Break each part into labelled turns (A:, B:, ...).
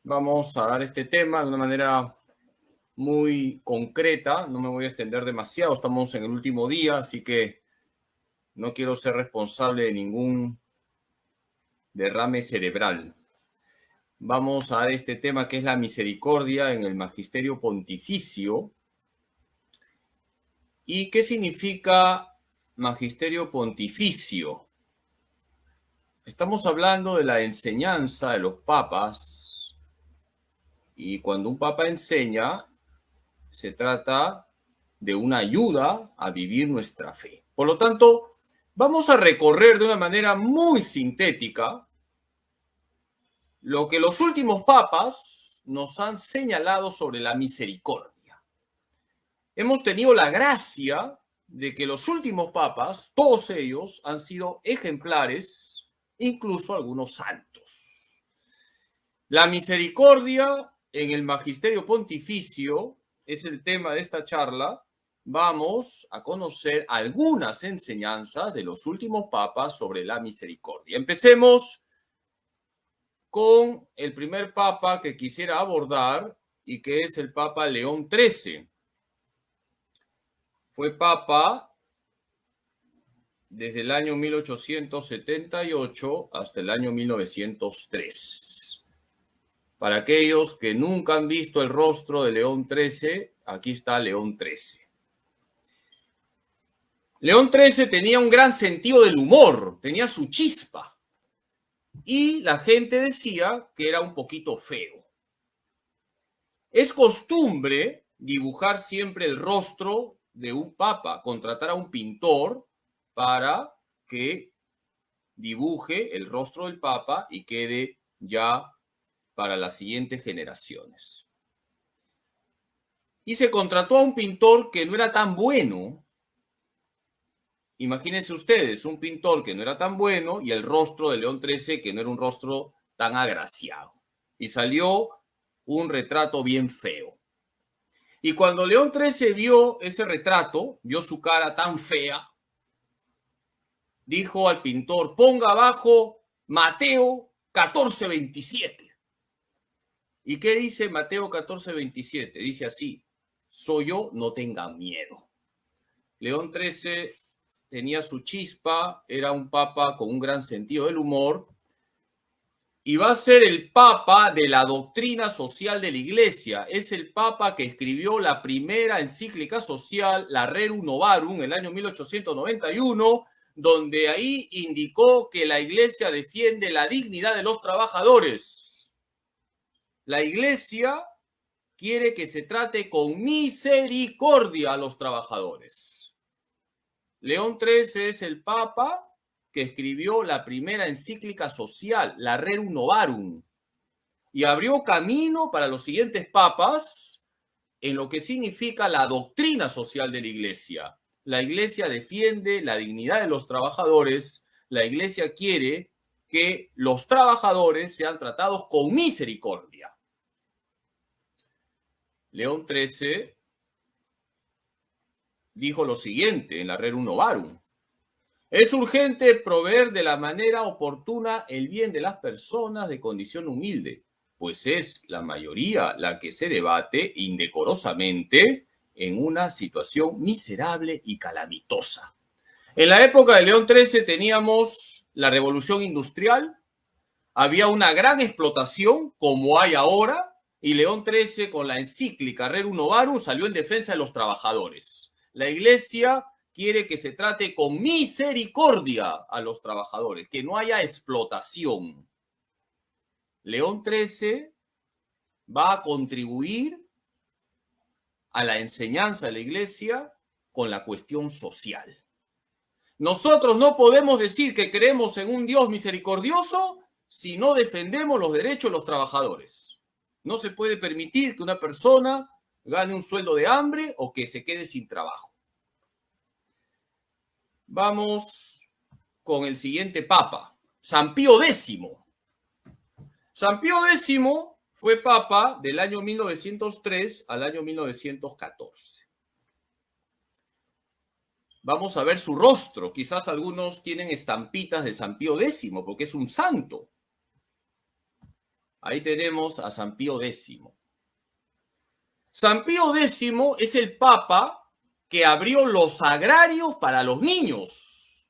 A: Vamos a dar este tema de una manera muy concreta. No me voy a extender demasiado. Estamos en el último día, así que no quiero ser responsable de ningún derrame cerebral. Vamos a dar este tema que es la misericordia en el magisterio pontificio. ¿Y qué significa magisterio pontificio? Estamos hablando de la enseñanza de los papas, y cuando un papa enseña, se trata de una ayuda a vivir nuestra fe. Por lo tanto, vamos a recorrer de una manera muy sintética lo que los últimos papas nos han señalado sobre la misericordia. Hemos tenido la gracia de que los últimos papas, todos ellos, han sido ejemplares, incluso algunos santos. La misericordia en el magisterio pontificio es el tema de esta charla. Vamos a conocer algunas enseñanzas de los últimos papas sobre la misericordia. Empecemos con el primer papa que quisiera abordar y que es el Papa León XIII. Fue papa desde el año 1878 hasta el año 1903. Para aquellos que nunca han visto el rostro de León XIII, aquí está León XIII. León XIII tenía un gran sentido del humor, tenía su chispa, y la gente decía que era un poquito feo. Es costumbre dibujar siempre el rostro de un papa, contratar a un pintor para que dibuje el rostro del papa y quede ya para las siguientes generaciones. Y se contrató a un pintor que no era tan bueno. Imagínense ustedes, un pintor que no era tan bueno y el rostro de León XIII que no era un rostro tan agraciado. Y salió un retrato bien feo. Y cuando León XIII vio ese retrato, vio su cara tan fea, dijo al pintor: ponga abajo Mateo 14:27. ¿Y qué dice Mateo 14:27? Dice así: soy yo, no tengan miedo. León XIII tenía su chispa, era un papa con un gran sentido del humor, y va a ser el papa de la doctrina social de la Iglesia. Es el papa que escribió la primera encíclica social, la Rerum Novarum, en el año 1891, donde ahí indicó que la Iglesia defiende la dignidad de los trabajadores. La Iglesia quiere que se trate con misericordia a los trabajadores. León XIII es el papa que escribió la primera encíclica social, la Rerum Novarum, y abrió camino para los siguientes papas en lo que significa la doctrina social de la Iglesia. La Iglesia defiende la dignidad de los trabajadores. La Iglesia quiere que los trabajadores sean tratados con misericordia. León XIII dijo lo siguiente en la Rerum Novarum: es urgente proveer de la manera oportuna el bien de las personas de condición humilde, pues es la mayoría la que se debate indecorosamente en una situación miserable y calamitosa. En la época de León XIII teníamos la revolución industrial, había una gran explotación como hay ahora, y León XIII con la encíclica Rerum Novarum salió en defensa de los trabajadores. La Iglesia quiere que se trate con misericordia a los trabajadores, que no haya explotación. León XIII va a contribuir a la enseñanza de la Iglesia con la cuestión social. Nosotros no podemos decir que creemos en un Dios misericordioso si no defendemos los derechos de los trabajadores. No se puede permitir que una persona gane un sueldo de hambre o que se quede sin trabajo. Vamos con el siguiente papa, San Pío X. San Pío X fue papa del año 1903 al año 1914. Vamos a ver su rostro. Quizás algunos tienen estampitas de San Pío X porque es un santo. Ahí tenemos a San Pío X. San Pío X es el papa que abrió los agrarios para los niños.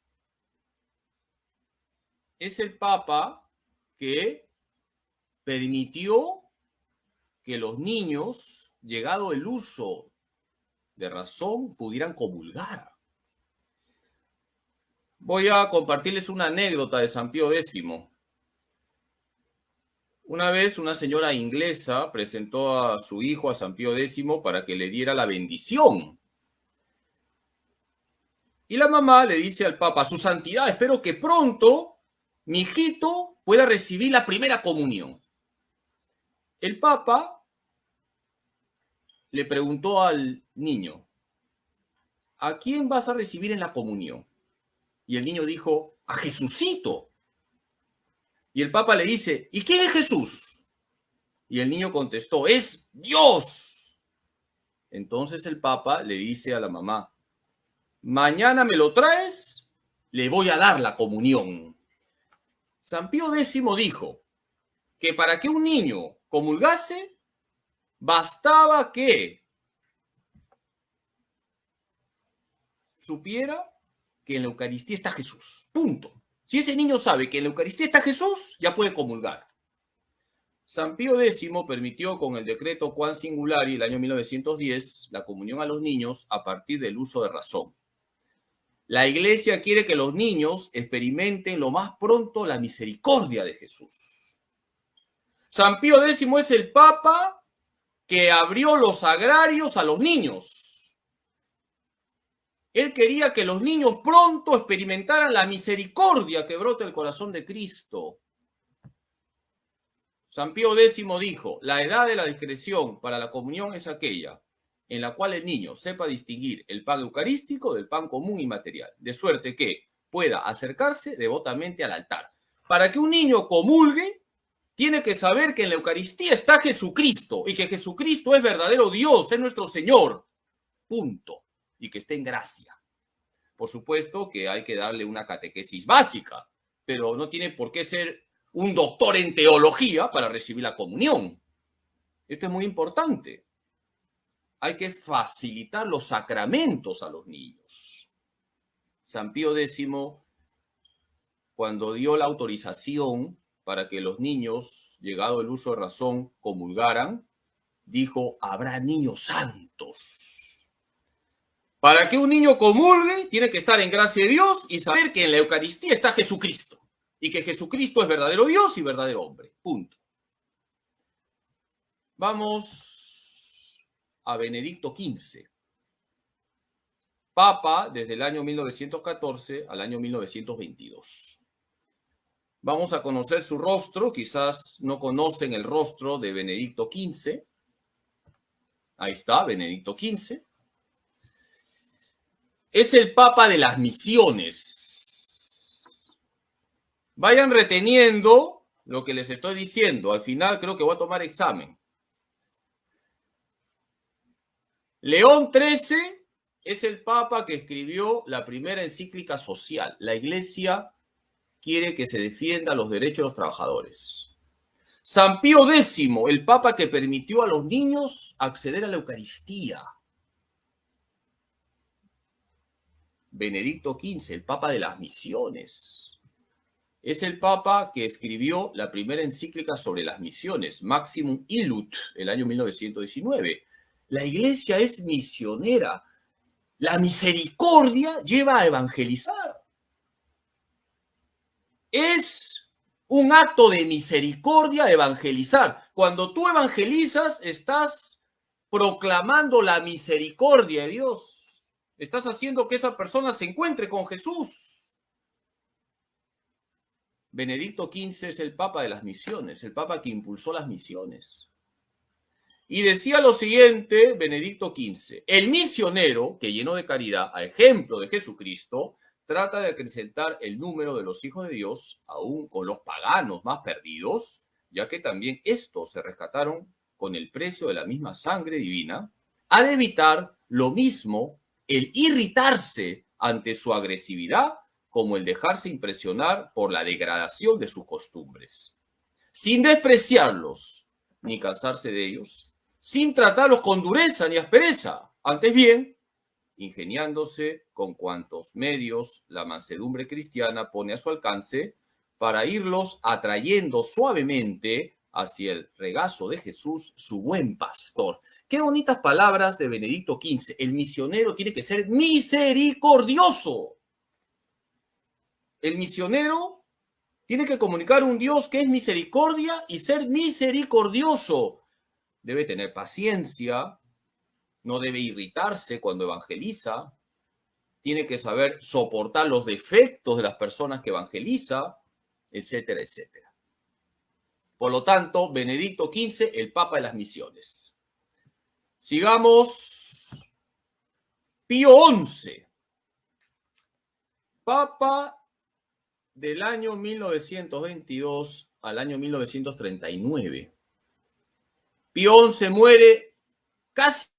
A: Es el papa que permitió que los niños, llegado el uso de razón, pudieran comulgar. Voy a compartirles una anécdota de San Pío X. Una vez una señora inglesa presentó a su hijo a San Pío X para que le diera la bendición. Y la mamá le dice al papa: Su santidad, espero que pronto mi hijito pueda recibir la primera comunión. El papa le preguntó al niño: ¿a quién vas a recibir en la comunión? Y el niño dijo: a Jesucito. Y el papa le dice: ¿y quién es Jesús? Y el niño contestó: es Dios. Entonces el papa le dice a la mamá: mañana me lo traes, le voy a dar la comunión. San Pío X dijo que para que un niño comulgase, bastaba que supiera que en la Eucaristía está Jesús. Punto. Si ese niño sabe que en la Eucaristía está Jesús, ya puede comulgar. San Pío X permitió con el decreto Quam Singulari el año 1910 la comunión a los niños a partir del uso de razón. La Iglesia quiere que los niños experimenten lo más pronto la misericordia de Jesús. San Pío X es el papa que abrió los agrarios a los niños. Él quería que los niños pronto experimentaran la misericordia que brota del corazón de Cristo. San Pío X dijo: la edad de la discreción para la comunión es aquella en la cual el niño sepa distinguir el pan eucarístico del pan común y material, de suerte que pueda acercarse devotamente al altar. Para que un niño comulgue, tiene que saber que en la Eucaristía está Jesucristo y que Jesucristo es verdadero Dios, es nuestro Señor. Punto. Y que esté en gracia. Por supuesto que hay que darle una catequesis básica, pero no tiene por qué ser un doctor en teología para recibir la comunión. Esto es muy importante. Hay que facilitar los sacramentos a los niños. San Pío X, cuando dio la autorización para que los niños, llegado el uso de razón, comulgaran, dijo: habrá niños santos. Para que un niño comulgue, tiene que estar en gracia de Dios y saber que en la Eucaristía está Jesucristo. Y que Jesucristo es verdadero Dios y verdadero hombre. Punto. Vamos a Benedicto XV. Papa desde el año 1914 al año 1922. Vamos a conocer su rostro. Quizás no conocen el rostro de Benedicto XV. Ahí está, Benedicto XV. Es el Papa de las misiones. Vayan reteniendo lo que les estoy diciendo. Al final creo que voy a tomar examen. León XIII es el Papa que escribió la primera encíclica social. La Iglesia quiere que se defienda los derechos de los trabajadores. San Pío X, el Papa que permitió a los niños acceder a la Eucaristía. Benedicto XV, el Papa de las misiones. Es el Papa que escribió la primera encíclica sobre las misiones, Maximum Illud, el año 1919. La Iglesia es misionera. La misericordia lleva a evangelizar. Es un acto de misericordia evangelizar. Cuando tú evangelizas, estás proclamando la misericordia de Dios. Estás haciendo que esa persona se encuentre con Jesús. Benedicto XV es el Papa de las misiones, el Papa que impulsó las misiones. Y decía lo siguiente, Benedicto XV: el misionero que llenó de caridad, a ejemplo de Jesucristo, trata de acrecentar el número de los hijos de Dios, aún con los paganos más perdidos, ya que también estos se rescataron con el precio de la misma sangre divina, ha de evitar lo mismo el irritarse ante su agresividad como el dejarse impresionar por la degradación de sus costumbres. sin despreciarlos ni cansarse de ellos, sin tratarlos con dureza ni aspereza, antes bien, ingeniándose con cuantos medios la mansedumbre cristiana pone a su alcance para irlos atrayendo suavemente hacia el regazo de Jesús, su buen pastor. Qué bonitas palabras de Benedicto XV. El misionero tiene que ser misericordioso. El misionero tiene que comunicar un Dios que es misericordia y ser misericordioso. Debe tener paciencia, no debe irritarse cuando evangeliza, tiene que saber soportar los defectos de las personas que evangeliza, etcétera, etcétera. Por lo tanto, Benedicto XV, el Papa de las Misiones. Sigamos. Pío XI, Papa del año 1922 al año 1939. Pío XI muere casi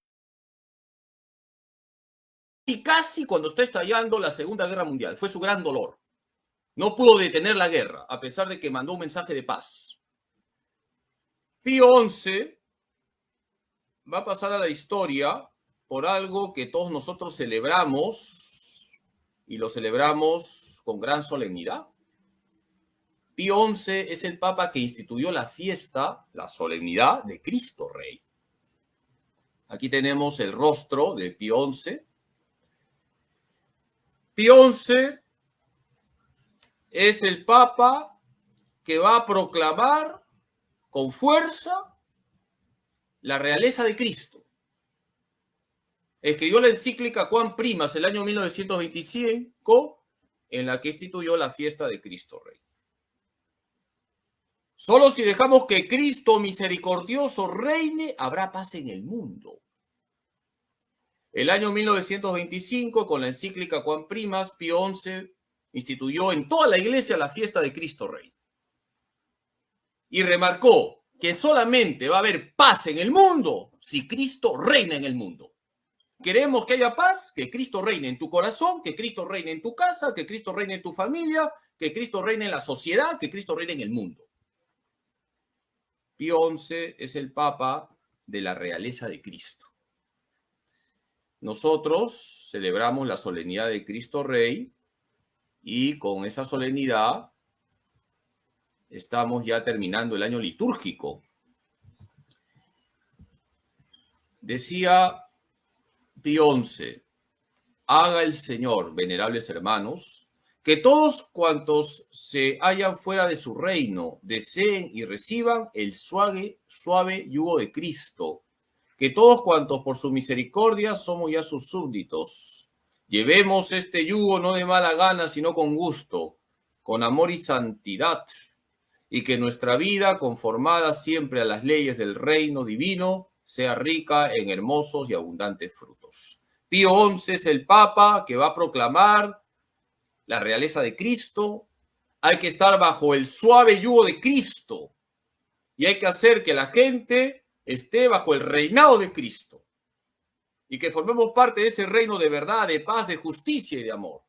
A: cuando está estallando la Segunda Guerra Mundial. Fue su gran dolor. No pudo detener la guerra, a pesar de que mandó un mensaje de paz. Pío XI va a pasar a la historia por algo que todos nosotros celebramos y lo celebramos con gran solemnidad. Pío XI es el Papa que instituyó la fiesta, la solemnidad de Cristo Rey. Aquí tenemos el rostro de Pío XI. Pío XI es el Papa que va a proclamar con fuerza la realeza de Cristo. Escribió la encíclica Quam Primas el año 1925, en la que instituyó la fiesta de Cristo Rey. Solo si dejamos que Cristo misericordioso reine, habrá paz en el mundo. El año 1925, con la encíclica Quam Primas, Pío XI instituyó en toda la iglesia la fiesta de Cristo Rey. Y remarcó que solamente va a haber paz en el mundo si Cristo reina en el mundo. Queremos que haya paz, que Cristo reine en tu corazón, que Cristo reine en tu casa, que Cristo reine en tu familia, que Cristo reine en la sociedad, que Cristo reine en el mundo. Pío XI es el Papa de la realeza de Cristo. Nosotros celebramos la solemnidad de Cristo Rey y con esa solemnidad estamos ya terminando el año litúrgico. Decía Pío XI, haga el Señor, venerables hermanos, que todos cuantos se hallan fuera de su reino deseen y reciban el suave yugo de Cristo, que todos cuantos por su misericordia somos ya sus súbditos, llevemos este yugo no de mala gana, sino con gusto, con amor y santidad, y que nuestra vida, conformada siempre a las leyes del reino divino, sea rica en hermosos y abundantes frutos. Pío XI es el Papa que va a proclamar la realeza de Cristo. Hay que estar bajo el suave yugo de Cristo y hay que hacer que la gente esté bajo el reinado de Cristo y que formemos parte de ese reino de verdad, de paz, de justicia y de amor.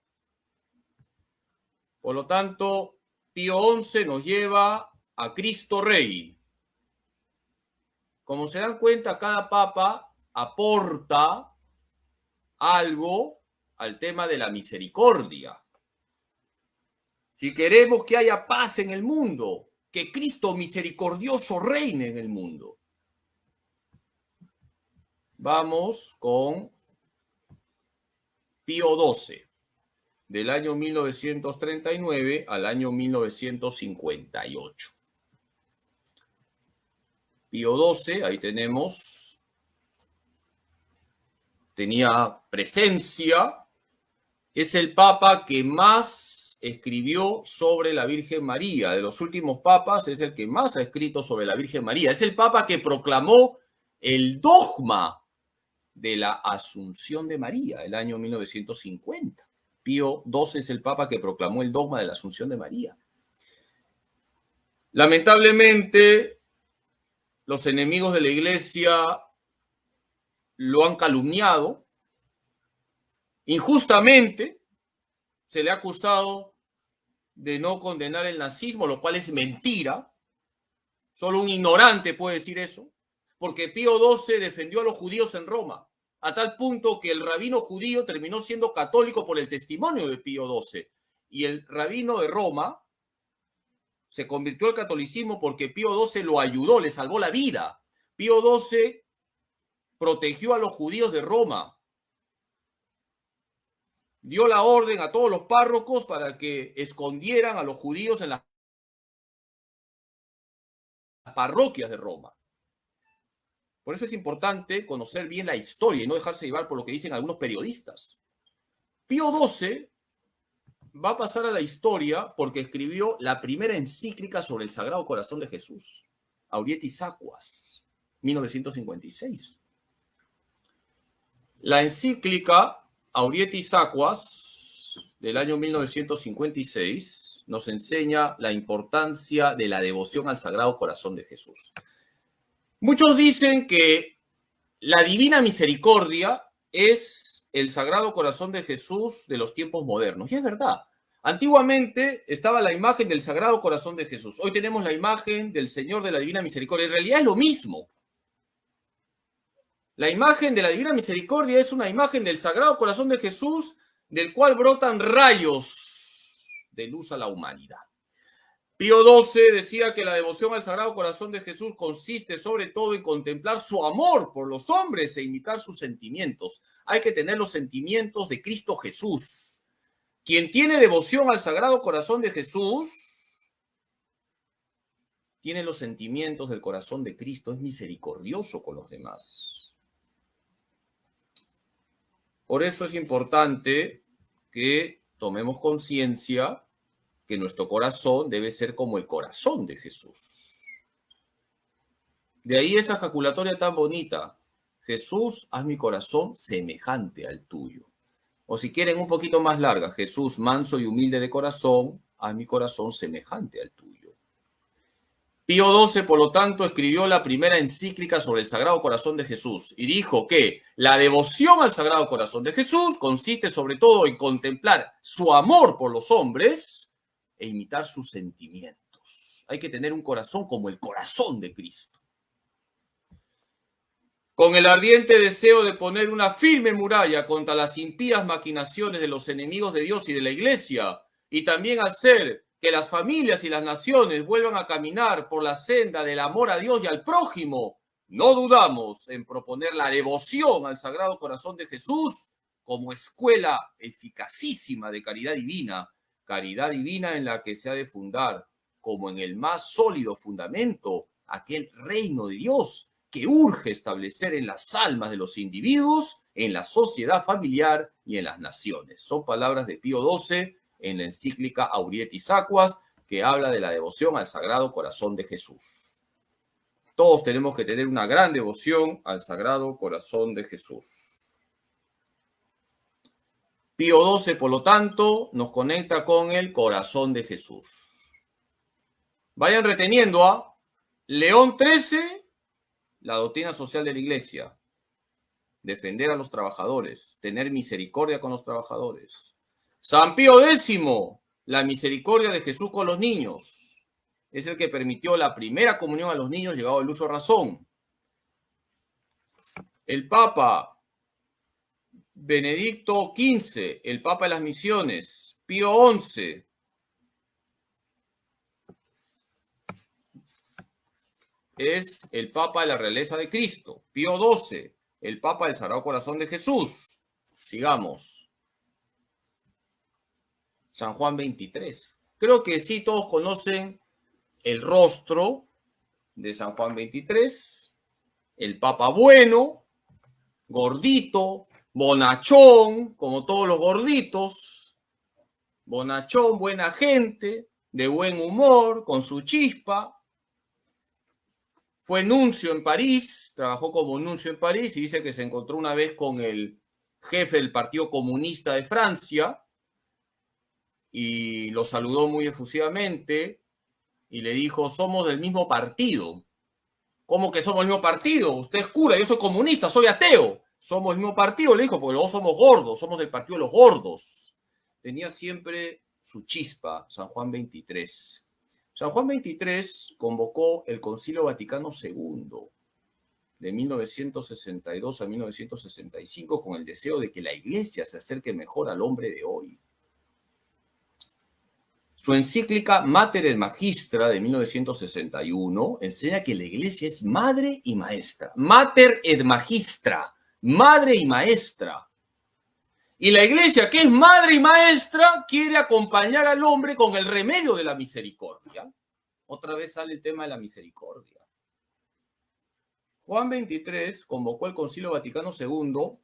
A: Por lo tanto, Pío XI nos lleva a Cristo Rey. Como se dan cuenta, cada papa aporta algo al tema de la misericordia. Si queremos que haya paz en el mundo, que Cristo misericordioso reine en el mundo. Vamos con Pío XII, del año 1939 al año 1958. Pío XII, ahí tenemos, tenía presencia, es el papa que más escribió sobre la Virgen María. De los últimos papas es el que más ha escrito sobre la Virgen María. Es el papa que proclamó el dogma de la Asunción de María el año 1950. Pío XII es el papa que proclamó el dogma de la Asunción de María. Lamentablemente, los enemigos de la Iglesia lo han calumniado. Injustamente se le ha acusado de no condenar el nazismo, lo cual es mentira. Solo un ignorante puede decir eso, porque Pío XII defendió a los judíos en Roma, a tal punto que el rabino judío terminó siendo católico por el testimonio de Pío XII. Y el rabino de Roma se convirtió al catolicismo porque Pío XII lo ayudó, le salvó la vida. Pío XII protegió a los judíos de Roma. Dio la orden a todos los párrocos para que escondieran a los judíos en las parroquias de Roma. Por eso es importante conocer bien la historia y no dejarse llevar por lo que dicen algunos periodistas. Pío XII va a pasar a la historia porque escribió la primera encíclica sobre el Sagrado Corazón de Jesús, Aurietis Aquas, 1956. La encíclica Aurietis Aquas del año 1956 nos enseña la importancia de la devoción al Sagrado Corazón de Jesús. Muchos dicen que la Divina Misericordia es el Sagrado Corazón de Jesús de los tiempos modernos. Y es verdad. Antiguamente estaba la imagen del Sagrado Corazón de Jesús. Hoy tenemos la imagen del Señor de la Divina Misericordia. En realidad es lo mismo. La imagen de la Divina Misericordia es una imagen del Sagrado Corazón de Jesús, del cual brotan rayos de luz a la humanidad. Pío XII decía que la devoción al Sagrado Corazón de Jesús consiste sobre todo en contemplar su amor por los hombres e imitar sus sentimientos. Hay que tener los sentimientos de Cristo Jesús. Quien tiene devoción al Sagrado Corazón de Jesús tiene los sentimientos del corazón de Cristo, es misericordioso con los demás. Por eso es importante que tomemos conciencia que nuestro corazón debe ser como el corazón de Jesús. De ahí esa ejaculatoria tan bonita. Jesús, haz mi corazón semejante al tuyo. O si quieren un poquito más larga, Jesús, manso y humilde de corazón, haz mi corazón semejante al tuyo. Pío XII, por lo tanto, escribió la primera encíclica sobre el Sagrado Corazón de Jesús y dijo que la devoción al Sagrado Corazón de Jesús consiste sobre todo en contemplar su amor por los hombres e imitar sus sentimientos. Hay que tener un corazón como el corazón de Cristo. Con el ardiente deseo de poner una firme muralla contra las impías maquinaciones de los enemigos de Dios y de la Iglesia, y también hacer que las familias y las naciones vuelvan a caminar por la senda del amor a Dios y al prójimo, no dudamos en proponer la devoción al Sagrado Corazón de Jesús como escuela eficacísima de caridad divina en la que se ha de fundar, como en el más sólido fundamento, aquel reino de Dios que urge establecer en las almas de los individuos, en la sociedad familiar y en las naciones. Son palabras de Pío XII en la encíclica Aurietis Aquas, que habla de la devoción al Sagrado Corazón de Jesús. Todos tenemos que tener una gran devoción al Sagrado Corazón de Jesús. Pío XII, por lo tanto, nos conecta con el corazón de Jesús. Vayan reteniendo a León XIII, la doctrina social de la Iglesia. Defender a los trabajadores, tener misericordia con los trabajadores. San Pío X, la misericordia de Jesús con los niños. Es el que permitió la primera comunión a los niños llegado el uso de razón. El Papa Benedicto XV, el Papa de las Misiones. Pío XI. Es el Papa de la Realeza de Cristo. Pío XII, el Papa del Sagrado Corazón de Jesús. Sigamos. San Juan XXIII. Creo que sí todos conocen el rostro de San Juan XXIII, el Papa bueno, gordito, bonachón, como todos los gorditos, bonachón, buena gente, de buen humor, con su chispa. Fue nuncio en París, trabajó como nuncio en París y dice que se encontró una vez con el jefe del Partido Comunista de Francia y lo saludó muy efusivamente y le dijo, somos del mismo partido. ¿Cómo que somos del mismo partido? Usted es cura, yo soy comunista, soy ateo. Somos del mismo partido, le dijo, porque luego somos gordos, somos del partido de los gordos. Tenía siempre su chispa, San Juan XXIII. San Juan XXIII convocó el Concilio Vaticano II de 1962 a 1965 con el deseo de que la Iglesia se acerque mejor al hombre de hoy. Su encíclica Mater et Magistra de 1961 enseña que la Iglesia es madre y maestra. Mater et Magistra, madre y maestra. Y la Iglesia, que es madre y maestra, quiere acompañar al hombre con el remedio de la misericordia. Otra vez sale el tema de la misericordia. Juan XXIII convocó el Concilio Vaticano II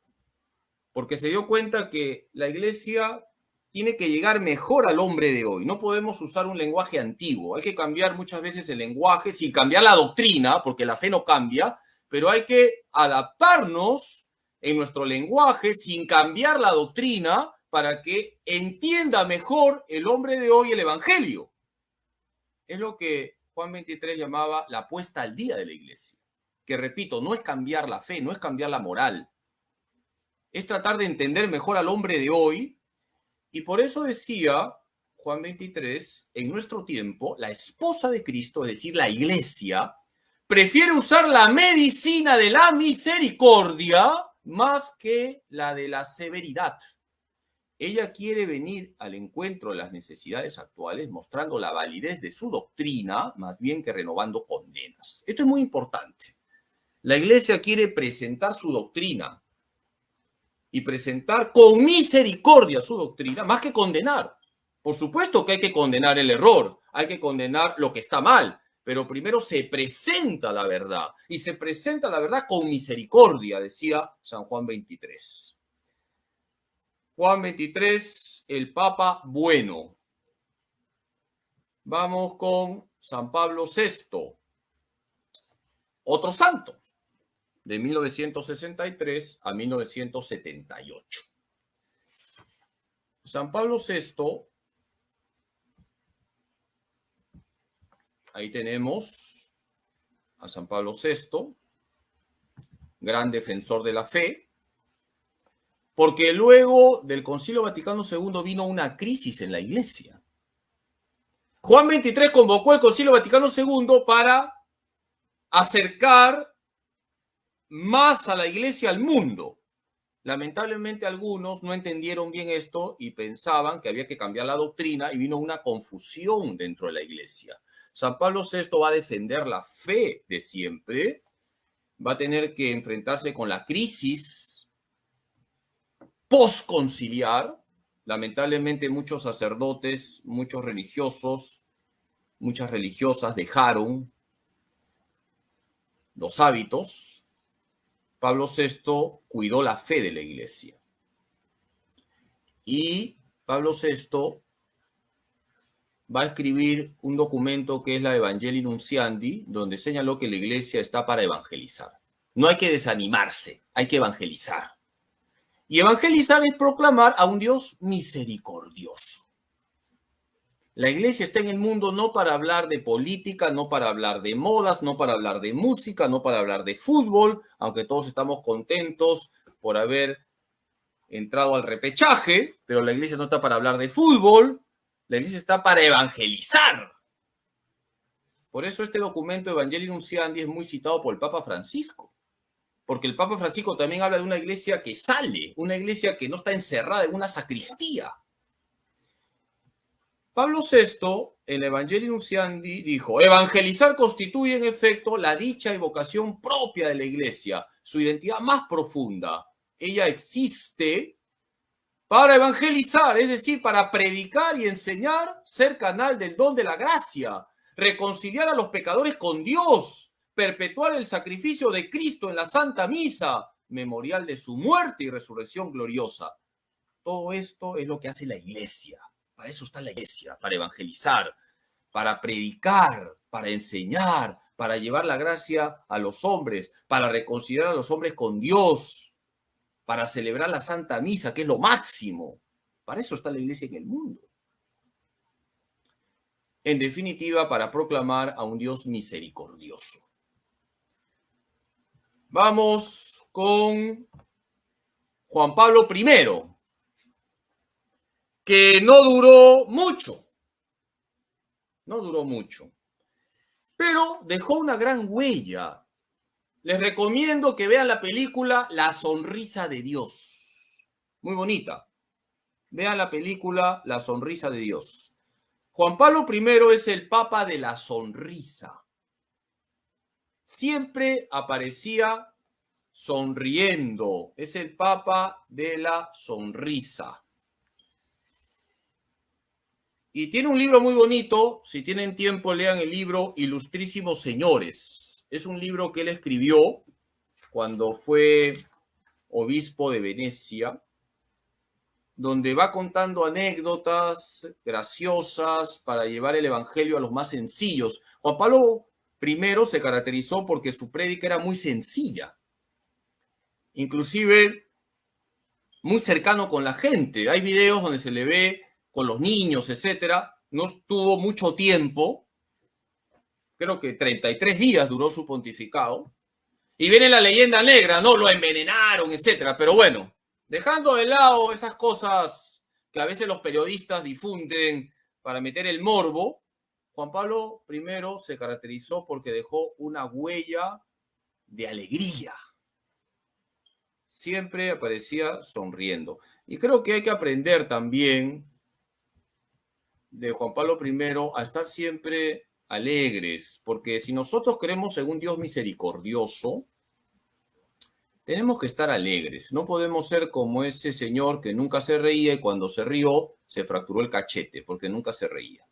A: porque se dio cuenta que la Iglesia tiene que llegar mejor al hombre de hoy. No podemos usar un lenguaje antiguo. Hay que cambiar muchas veces el lenguaje sin cambiar la doctrina, porque la fe no cambia, pero hay que adaptarnos en nuestro lenguaje sin cambiar la doctrina para que entienda mejor el hombre de hoy el Evangelio. Es lo que Juan XXIII llamaba la puesta al día de la Iglesia. Que repito, no es cambiar la fe, no es cambiar la moral. Es tratar de entender mejor al hombre de hoy. Y por eso decía Juan XXIII, en nuestro tiempo, la esposa de Cristo, es decir, la Iglesia, prefiere usar la medicina de la misericordia más que la de la severidad. Ella quiere venir al encuentro de las necesidades actuales, mostrando la validez de su doctrina, más bien que renovando condenas. Esto es muy importante. La Iglesia quiere presentar su doctrina y presentar con misericordia su doctrina, más que condenar. Por supuesto que hay que condenar el error, hay que condenar lo que está mal, pero primero se presenta la verdad, y se presenta la verdad con misericordia, decía San Juan XXIII. Juan XXIII, el Papa bueno. Vamos con San Pablo VI, otro santo, de 1963 a 1978. San Pablo VI, ahí tenemos a San Pablo VI, gran defensor de la fe, porque luego del Concilio Vaticano II vino una crisis en la Iglesia. Juan XXIII convocó el Concilio Vaticano II para acercar más a la Iglesia al mundo. Lamentablemente algunos no entendieron bien esto y pensaban que había que cambiar la doctrina y vino una confusión dentro de la Iglesia. San Pablo VI va a defender la fe de siempre, va a tener que enfrentarse con la crisis postconciliar. Lamentablemente muchos sacerdotes, muchos religiosos, muchas religiosas dejaron los hábitos. Pablo VI cuidó la fe de la Iglesia. Y Pablo VI va a escribir un documento que es la Evangelii Nunciandi, donde señaló que la Iglesia está para evangelizar. No hay que desanimarse, hay que evangelizar. Y evangelizar es proclamar a un Dios misericordioso. La Iglesia está en el mundo no para hablar de política, no para hablar de modas, no para hablar de música, no para hablar de fútbol, aunque todos estamos contentos por haber entrado al repechaje, pero la Iglesia no está para hablar de fútbol, la Iglesia está para evangelizar. Por eso este documento Evangelii Nunciandi es muy citado por el Papa Francisco, porque el Papa Francisco también habla de una iglesia que sale, una iglesia que no está encerrada en una sacristía. Pablo VI, en Evangelii Nunciandi, dijo: evangelizar constituye en efecto la dicha y vocación propia de la Iglesia, su identidad más profunda. Ella existe para evangelizar, es decir, para predicar y enseñar, ser canal del don de la gracia, reconciliar a los pecadores con Dios, perpetuar el sacrificio de Cristo en la Santa Misa, memorial de su muerte y resurrección gloriosa. Todo esto es lo que hace la Iglesia. Para eso está la Iglesia, para evangelizar, para predicar, para enseñar, para llevar la gracia a los hombres, para reconciliar a los hombres con Dios, para celebrar la Santa Misa, que es lo máximo. Para eso está la Iglesia en el mundo. En definitiva, para proclamar a un Dios misericordioso. Vamos con Juan Pablo I, que no duró mucho. no duró mucho, pero dejó una gran huella. Les recomiendo que vean la película La Sonrisa de Dios. Muy bonita. Vean la película La Sonrisa de Dios. Juan Pablo I es el Papa de la sonrisa. Siempre aparecía sonriendo. Es el Papa de la sonrisa. Y tiene un libro muy bonito. Si tienen tiempo, lean el libro Ilustrísimos Señores. Es un libro que él escribió cuando fue obispo de Venecia, donde va contando anécdotas graciosas para llevar el evangelio a los más sencillos. Juan Pablo I se caracterizó porque su prédica era muy sencilla, inclusive muy cercano con la gente. Hay videos donde se le ve con los niños, etcétera. No tuvo mucho tiempo, creo que 33 días duró su pontificado. Y viene la leyenda negra, ¿no? Lo envenenaron, etcétera. Pero bueno, dejando de lado esas cosas que a veces los periodistas difunden para meter el morbo, Juan Pablo I se caracterizó porque dejó una huella de alegría. Siempre aparecía sonriendo. Y creo que hay que aprender también de Juan Pablo I a estar siempre alegres, porque si nosotros creemos en un Dios misericordioso, tenemos que estar alegres. No podemos ser como ese señor que nunca se reía y cuando se rió se fracturó el cachete porque nunca se reía.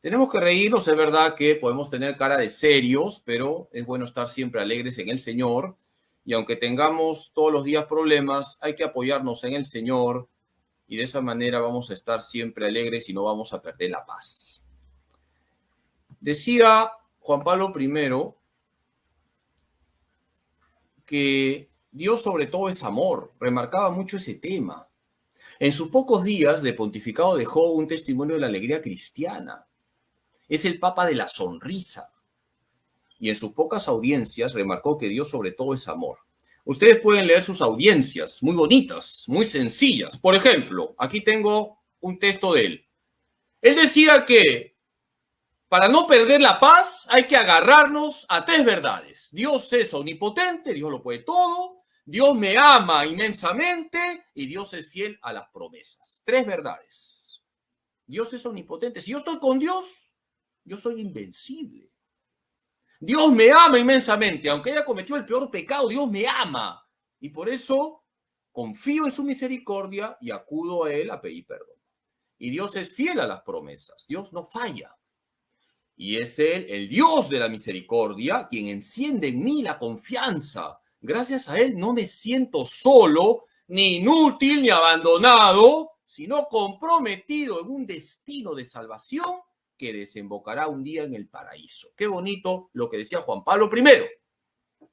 A: Tenemos que reírnos, es verdad que podemos tener cara de serios, pero es bueno estar siempre alegres en el Señor. Y aunque tengamos todos los días problemas, hay que apoyarnos en el Señor y de esa manera vamos a estar siempre alegres y no vamos a perder la paz. Decía Juan Pablo I que Dios sobre todo es amor, remarcaba mucho ese tema. En sus pocos días de pontificado dejó un testimonio de la alegría cristiana. Es el Papa de la sonrisa. Y en sus pocas audiencias remarcó que Dios sobre todo es amor. Ustedes pueden leer sus audiencias, muy bonitas, muy sencillas. Por ejemplo, aquí tengo un texto de él. Él decía que para no perder la paz hay que agarrarnos a tres verdades. Dios es omnipotente, Dios lo puede todo, Dios me ama inmensamente y Dios es fiel a las promesas. Tres verdades. Dios es omnipotente. Si yo estoy con Dios, yo soy invencible. Dios me ama inmensamente. Aunque haya cometido el peor pecado, Dios me ama. Y por eso confío en su misericordia y acudo a Él a pedir perdón. Y Dios es fiel a las promesas. Dios no falla. Y es Él, el Dios de la misericordia, quien enciende en mí la confianza. Gracias a Él no me siento solo, ni inútil, ni abandonado, sino comprometido en un destino de salvación que desembocará un día en el paraíso. Qué bonito lo que decía Juan Pablo I.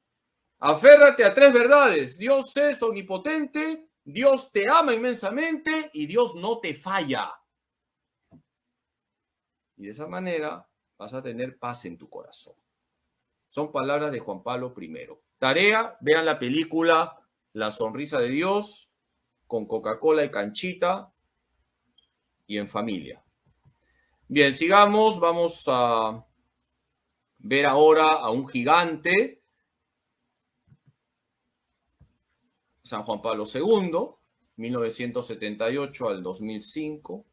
A: Aférrate a tres verdades. Dios es omnipotente, Dios te ama inmensamente y Dios no te falla. Y de esa manera vas a tener paz en tu corazón. Son palabras de Juan Pablo I. Tarea, vean la película La Sonrisa de Dios con Coca-Cola y canchita y en familia. Bien, sigamos. Vamos a ver ahora a un gigante, San Juan Pablo II, 1978 al 2005.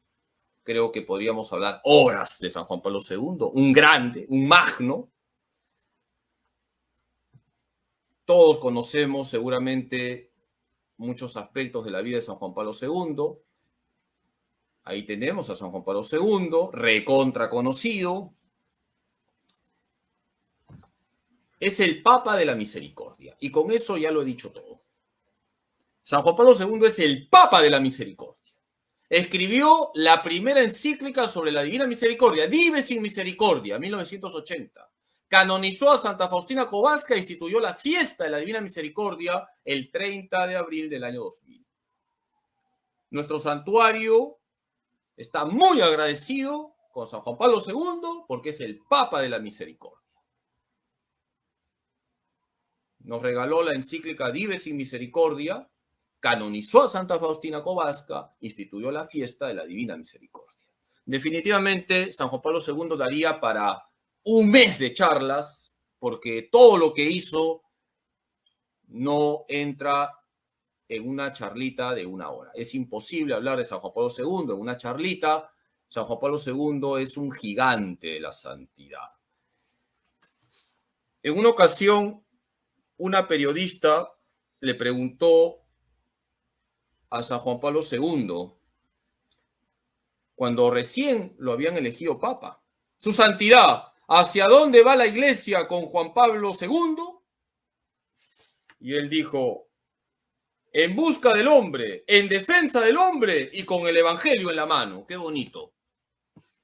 A: Creo que podríamos hablar horas de San Juan Pablo II, un grande, un magno. Todos conocemos seguramente muchos aspectos de la vida de San Juan Pablo II. Ahí tenemos a San Juan Pablo II, recontra conocido. Es el Papa de la Misericordia. Y con eso ya lo he dicho todo. San Juan Pablo II es el Papa de la Misericordia. Escribió la primera encíclica sobre la Divina Misericordia, Dives in Misericordia, 1980. Canonizó a Santa Faustina Kowalska e instituyó la fiesta de la Divina Misericordia el 30 de abril del año 2000. Nuestro santuario está muy agradecido con San Juan Pablo II porque es el Papa de la Misericordia. Nos regaló la encíclica Dives in Misericordia, canonizó a Santa Faustina Kowalska, instituyó la fiesta de la Divina Misericordia. Definitivamente, San Juan Pablo II daría para un mes de charlas, porque todo lo que hizo no entra en una charlita de una hora. Es imposible hablar de San Juan Pablo II en una charlita. San Juan Pablo II es un gigante de la santidad. En una ocasión, una periodista le preguntó a San Juan Pablo II, cuando recién lo habían elegido papa: Su Santidad, ¿hacia dónde va la iglesia con Juan Pablo II? Y él dijo: en busca del hombre, en defensa del hombre y con el evangelio en la mano. Qué bonito.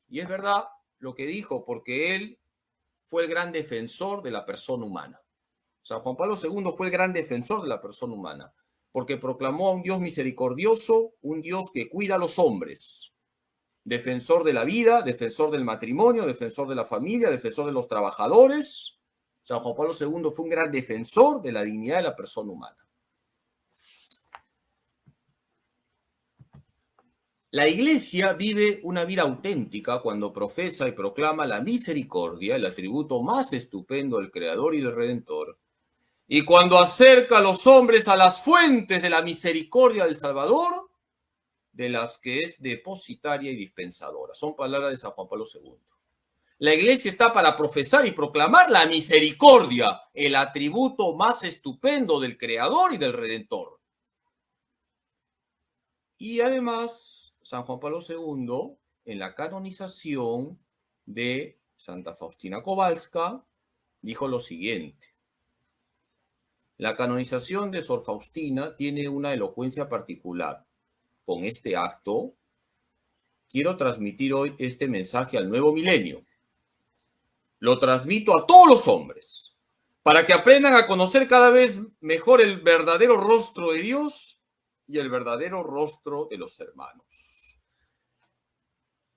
A: Y es verdad lo que dijo, porque él fue el gran defensor de la persona humana. San Juan Pablo II fue el gran defensor de la persona humana, porque proclamó a un Dios misericordioso, un Dios que cuida a los hombres, defensor de la vida, defensor del matrimonio, defensor de la familia, defensor de los trabajadores. San Juan Pablo II fue un gran defensor de la dignidad de la persona humana. La Iglesia vive una vida auténtica cuando profesa y proclama la misericordia, el atributo más estupendo del Creador y del Redentor, y cuando acerca a los hombres a las fuentes de la misericordia del Salvador, de las que es depositaria y dispensadora. Son palabras de San Juan Pablo II. La Iglesia está para profesar y proclamar la misericordia, el atributo más estupendo del Creador y del Redentor. Y además, San Juan Pablo II, en la canonización de Santa Faustina Kowalska, dijo lo siguiente: la canonización de Sor Faustina tiene una elocuencia particular. Con este acto, quiero transmitir hoy este mensaje al nuevo milenio. Lo transmito a todos los hombres, para que aprendan a conocer cada vez mejor el verdadero rostro de Dios y el verdadero rostro de los hermanos.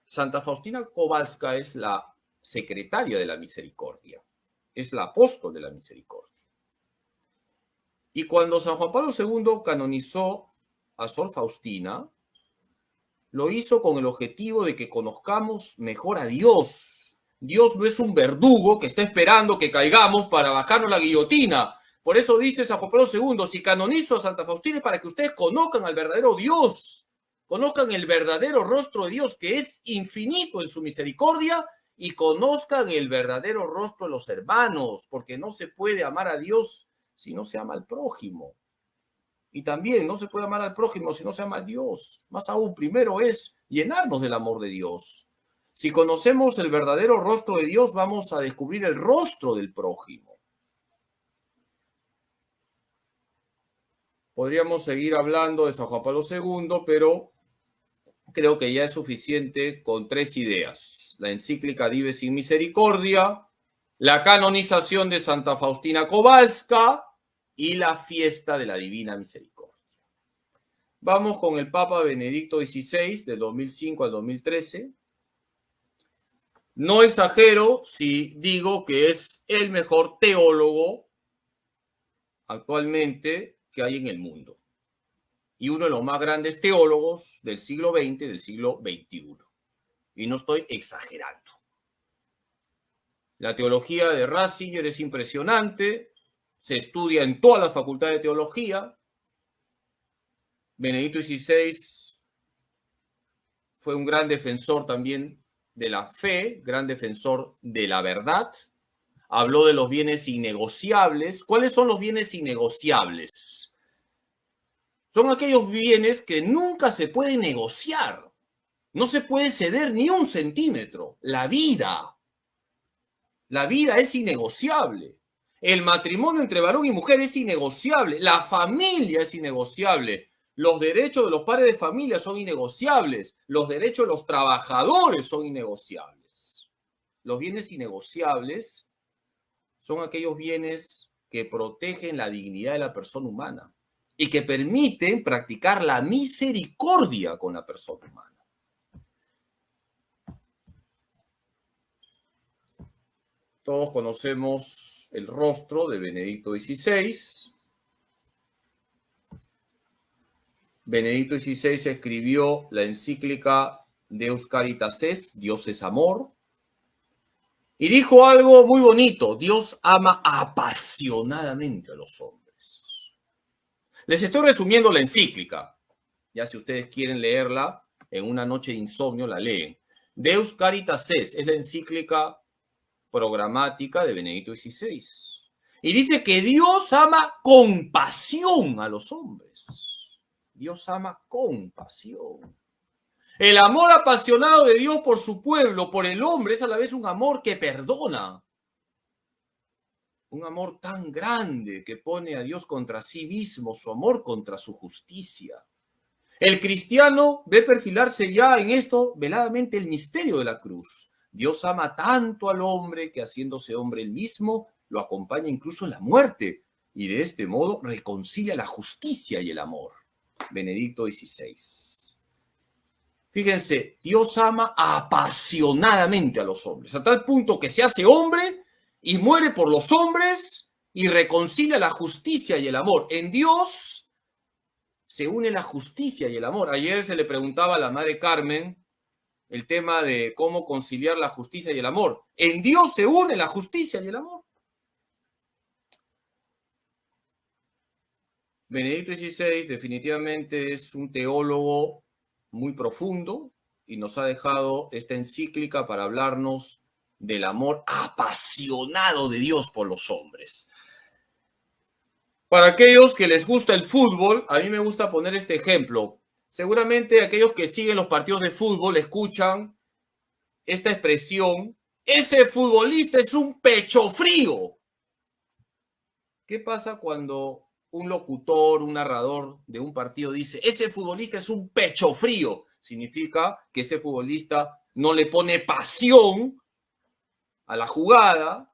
A: Santa Faustina Kowalska es la secretaria de la misericordia, es la apóstol de la misericordia. Y cuando San Juan Pablo II canonizó a Sor Faustina, lo hizo con el objetivo de que conozcamos mejor a Dios. Dios no es un verdugo que está esperando que caigamos para bajarnos la guillotina. Por eso dice San Juan Pablo II: si canonizo a Santa Faustina es para que ustedes conozcan al verdadero Dios, conozcan el verdadero rostro de Dios, que es infinito en su misericordia, y conozcan el verdadero rostro de los hermanos, porque no se puede amar a Dios si no se ama al prójimo. Y también no se puede amar al prójimo si no se ama a Dios. Más aún, primero es llenarnos del amor de Dios. Si conocemos el verdadero rostro de Dios, vamos a descubrir el rostro del prójimo. Podríamos seguir hablando de San Juan Pablo II, pero creo que ya es suficiente con 3 ideas: la encíclica Dives in Misericordia, la canonización de Santa Faustina Kowalska y la fiesta de la Divina Misericordia. Vamos con el Papa Benedicto XVI, del 2005 al 2013. No exagero si digo que es el mejor teólogo actualmente que hay en el mundo, y uno de los más grandes teólogos del siglo XX, del siglo XXI. Y no estoy exagerando. La teología de Ratzinger es impresionante, se estudia en todas las facultades de teología. Benedicto XVI fue un gran defensor también de la fe, gran defensor de la verdad. Habló de los bienes innegociables. ¿Cuáles son los bienes innegociables? Son aquellos bienes que nunca se pueden negociar. No se puede ceder ni un centímetro. La vida. La vida es innegociable. El matrimonio entre varón y mujer es innegociable. La familia es innegociable. Los derechos de los padres de familia son innegociables. Los derechos de los trabajadores son innegociables. Los bienes innegociables son aquellos bienes que protegen la dignidad de la persona humana y que permiten practicar la misericordia con la persona humana. Todos conocemos el rostro de Benedicto XVI. Benedicto XVI escribió la encíclica Deus caritas est, Dios es amor. Y dijo algo muy bonito, Dios ama apasionadamente a los hombres. Les estoy resumiendo la encíclica. Ya si ustedes quieren leerla en una noche de insomnio, la leen. Deus caritas est es la encíclica programática de Benedicto XVI. Y dice que Dios ama con pasión a los hombres. Dios ama con pasión. El amor apasionado de Dios por su pueblo, por el hombre, es a la vez un amor que perdona. Un amor tan grande que pone a Dios contra sí mismo, su amor contra su justicia. El cristiano ve perfilarse ya en esto veladamente el misterio de la cruz. Dios ama tanto al hombre que, haciéndose hombre él mismo, lo acompaña incluso en la muerte y de este modo reconcilia la justicia y el amor. Benedicto XVI. Fíjense, Dios ama apasionadamente a los hombres, a tal punto que se hace hombre y muere por los hombres y reconcilia la justicia y el amor. En Dios se une la justicia y el amor. Ayer se le preguntaba a la Madre Carmen el tema de cómo conciliar la justicia y el amor. En Dios se une la justicia y el amor. Benedicto XVI definitivamente es un teólogo muy profundo y nos ha dejado esta encíclica para hablarnos del amor apasionado de Dios por los hombres. Para aquellos que les gusta el fútbol, a mí me gusta poner este ejemplo. Seguramente aquellos que siguen los partidos de fútbol escuchan esta expresión: ese futbolista es un pecho frío. ¿Qué pasa cuando un locutor, un narrador de un partido dice ese futbolista es un pecho frío? Significa que ese futbolista no le pone pasión a la jugada,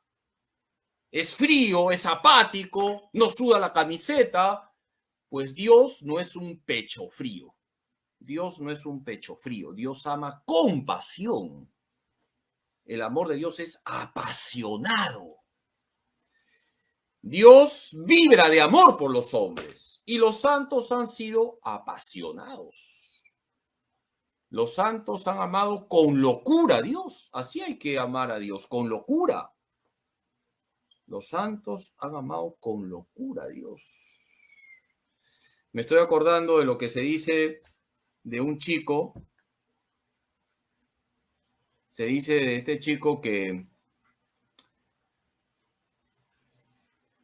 A: es frío, es apático, no suda la camiseta. Pues Dios no es un pecho frío. Dios no es un pecho frío. Dios ama con pasión. El amor de Dios es apasionado. Dios vibra de amor por los hombres y los santos han sido apasionados. Los santos han amado con locura a Dios. Así hay que amar a Dios, con locura. Los santos han amado con locura a Dios. Me estoy acordando de lo que se dice de un chico. Se dice de este chico que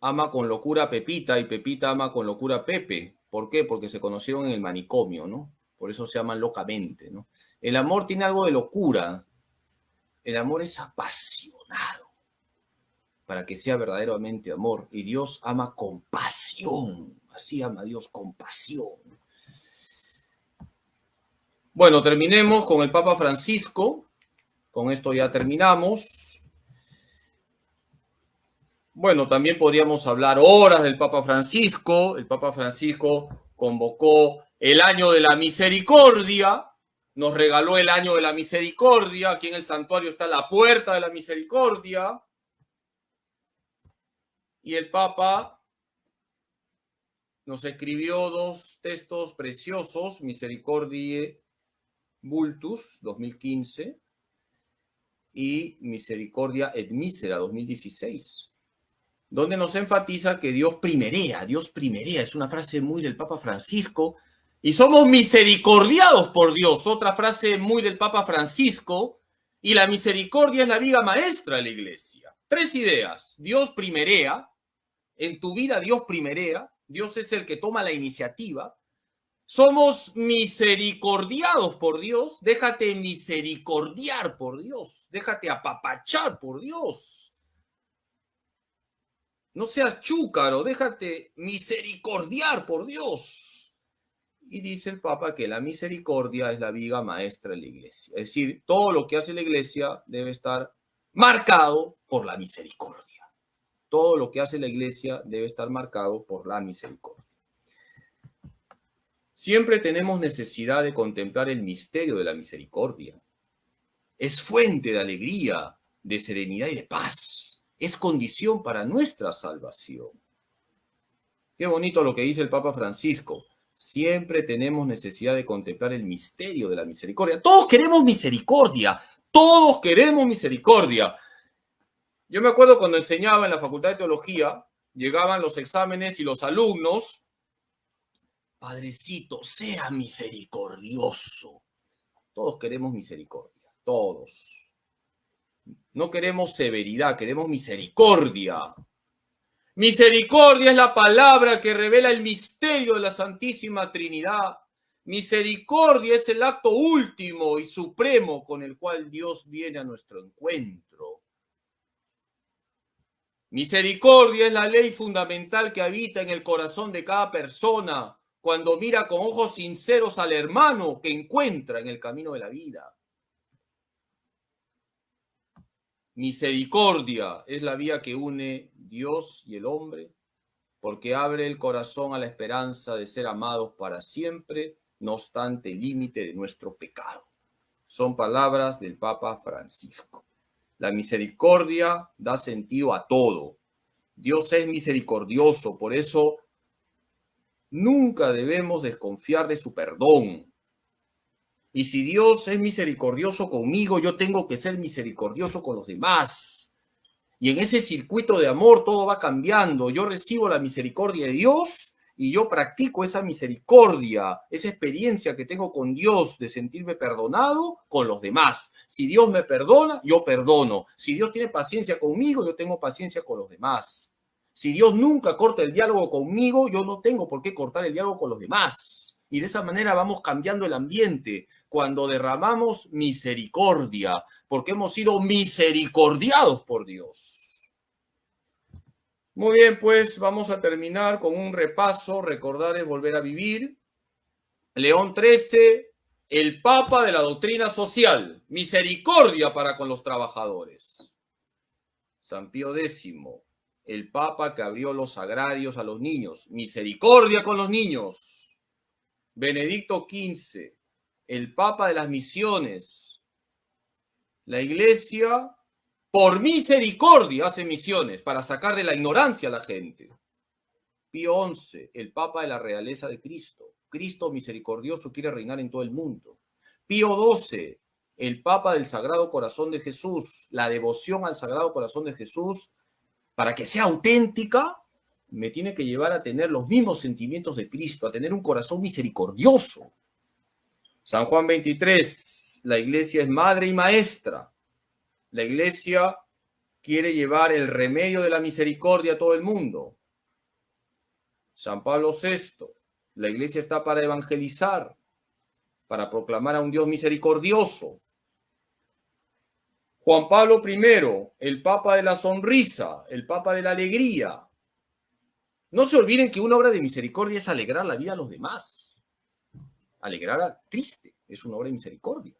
A: ama con locura a Pepita y Pepita ama con locura a Pepe. ¿Por qué? Porque se conocieron en el manicomio, ¿no? Por eso se aman locamente, ¿no? El amor tiene algo de locura. El amor es apasionado para que sea verdaderamente amor. Y Dios ama con pasión. Así ama Dios, con pasión. Bueno, terminemos con el Papa Francisco. Con esto ya terminamos. Bueno, también podríamos hablar horas del Papa Francisco. El Papa Francisco convocó el Año de la Misericordia, nos regaló el Año de la Misericordia. Aquí en el santuario está la Puerta de la Misericordia. Y el Papa nos escribió dos textos preciosos, Misericordiae Vultus, 2015, y Misericordia et Misera, 2016. Donde nos enfatiza que Dios primerea, es una frase muy del Papa Francisco, y somos misericordiados por Dios, otra frase muy del Papa Francisco, y la misericordia es la viga maestra de la Iglesia. Tres ideas: Dios primerea, en tu vida Dios primerea, Dios es el que toma la iniciativa, somos misericordiados por Dios, déjate misericordiar por Dios, déjate apapachar por Dios. No seas chúcaro, déjate misericordiar por Dios. Y dice el Papa que la misericordia es la viga maestra de la Iglesia. Es decir, todo lo que hace la Iglesia debe estar marcado por la misericordia. Todo lo que hace la Iglesia debe estar marcado por la misericordia. Siempre tenemos necesidad de contemplar el misterio de la misericordia. Es fuente de alegría, de serenidad y de paz. Es condición para nuestra salvación. Qué bonito lo que dice el Papa Francisco. Siempre tenemos necesidad de contemplar el misterio de la misericordia. Todos queremos misericordia. Todos queremos misericordia. Yo me acuerdo cuando enseñaba en la Facultad de Teología, llegaban los exámenes y los alumnos, Padrecito, sea misericordioso. Todos queremos misericordia, todos. No queremos severidad, queremos misericordia. Misericordia es la palabra que revela el misterio de la Santísima Trinidad. Misericordia es el acto último y supremo con el cual Dios viene a nuestro encuentro. Misericordia es la ley fundamental que habita en el corazón de cada persona cuando mira con ojos sinceros al hermano que encuentra en el camino de la vida. Misericordia es la vía que une Dios y el hombre, porque abre el corazón a la esperanza de ser amados para siempre, no obstante el límite de nuestro pecado. Son palabras del Papa Francisco. La misericordia da sentido a todo. Dios es misericordioso, por eso nunca debemos desconfiar de su perdón. Y si Dios es misericordioso conmigo, yo tengo que ser misericordioso con los demás. Y en ese circuito de amor todo va cambiando. Yo recibo la misericordia de Dios y yo practico esa misericordia, esa experiencia que tengo con Dios de sentirme perdonado con los demás. Si Dios me perdona, yo perdono. Si Dios tiene paciencia conmigo, yo tengo paciencia con los demás. Si Dios nunca corta el diálogo conmigo, yo no tengo por qué cortar el diálogo con los demás. Y de esa manera vamos cambiando el ambiente cuando derramamos misericordia, porque hemos sido misericordiados por Dios. Muy bien, pues vamos a terminar con un repaso. Recordar es volver a vivir. León XIII, el Papa de la doctrina social. Misericordia para con los trabajadores. San Pío X, el Papa que abrió los agrarios a los niños. Misericordia con los niños. Benedicto XV, el Papa de las misiones. La Iglesia, por misericordia, hace misiones para sacar de la ignorancia a la gente. Pío XI, el Papa de la realeza de Cristo. Cristo misericordioso quiere reinar en todo el mundo. Pío XII, el Papa del Sagrado Corazón de Jesús. La devoción al Sagrado Corazón de Jesús, para que sea auténtica, me tiene que llevar a tener los mismos sentimientos de Cristo, a tener un corazón misericordioso. San Juan XXIII, la Iglesia es madre y maestra. La Iglesia quiere llevar el remedio de la misericordia a todo el mundo. San Pablo VI, la Iglesia está para evangelizar, para proclamar a un Dios misericordioso. Juan Pablo I, el Papa de la sonrisa, el Papa de la alegría. No se olviden que una obra de misericordia es alegrar la vida a los demás. Alegrar al triste es una obra de misericordia.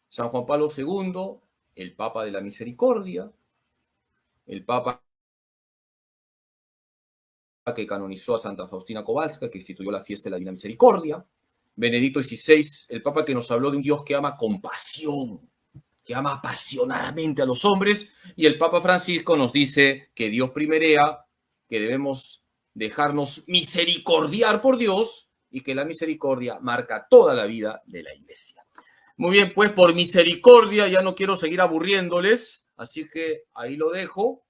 A: San Juan Pablo II, el Papa de la misericordia, el Papa que canonizó a Santa Faustina Kowalska, que instituyó la fiesta de la Divina Misericordia. Benedicto XVI, el Papa que nos habló de un Dios que ama con pasión, que ama apasionadamente a los hombres. Y el Papa Francisco nos dice que Dios primerea, que debemos dejarnos misericordiar por Dios y que la misericordia marca toda la vida de la Iglesia. Muy bien, pues por misericordia ya no quiero seguir aburriéndoles, así que ahí lo dejo.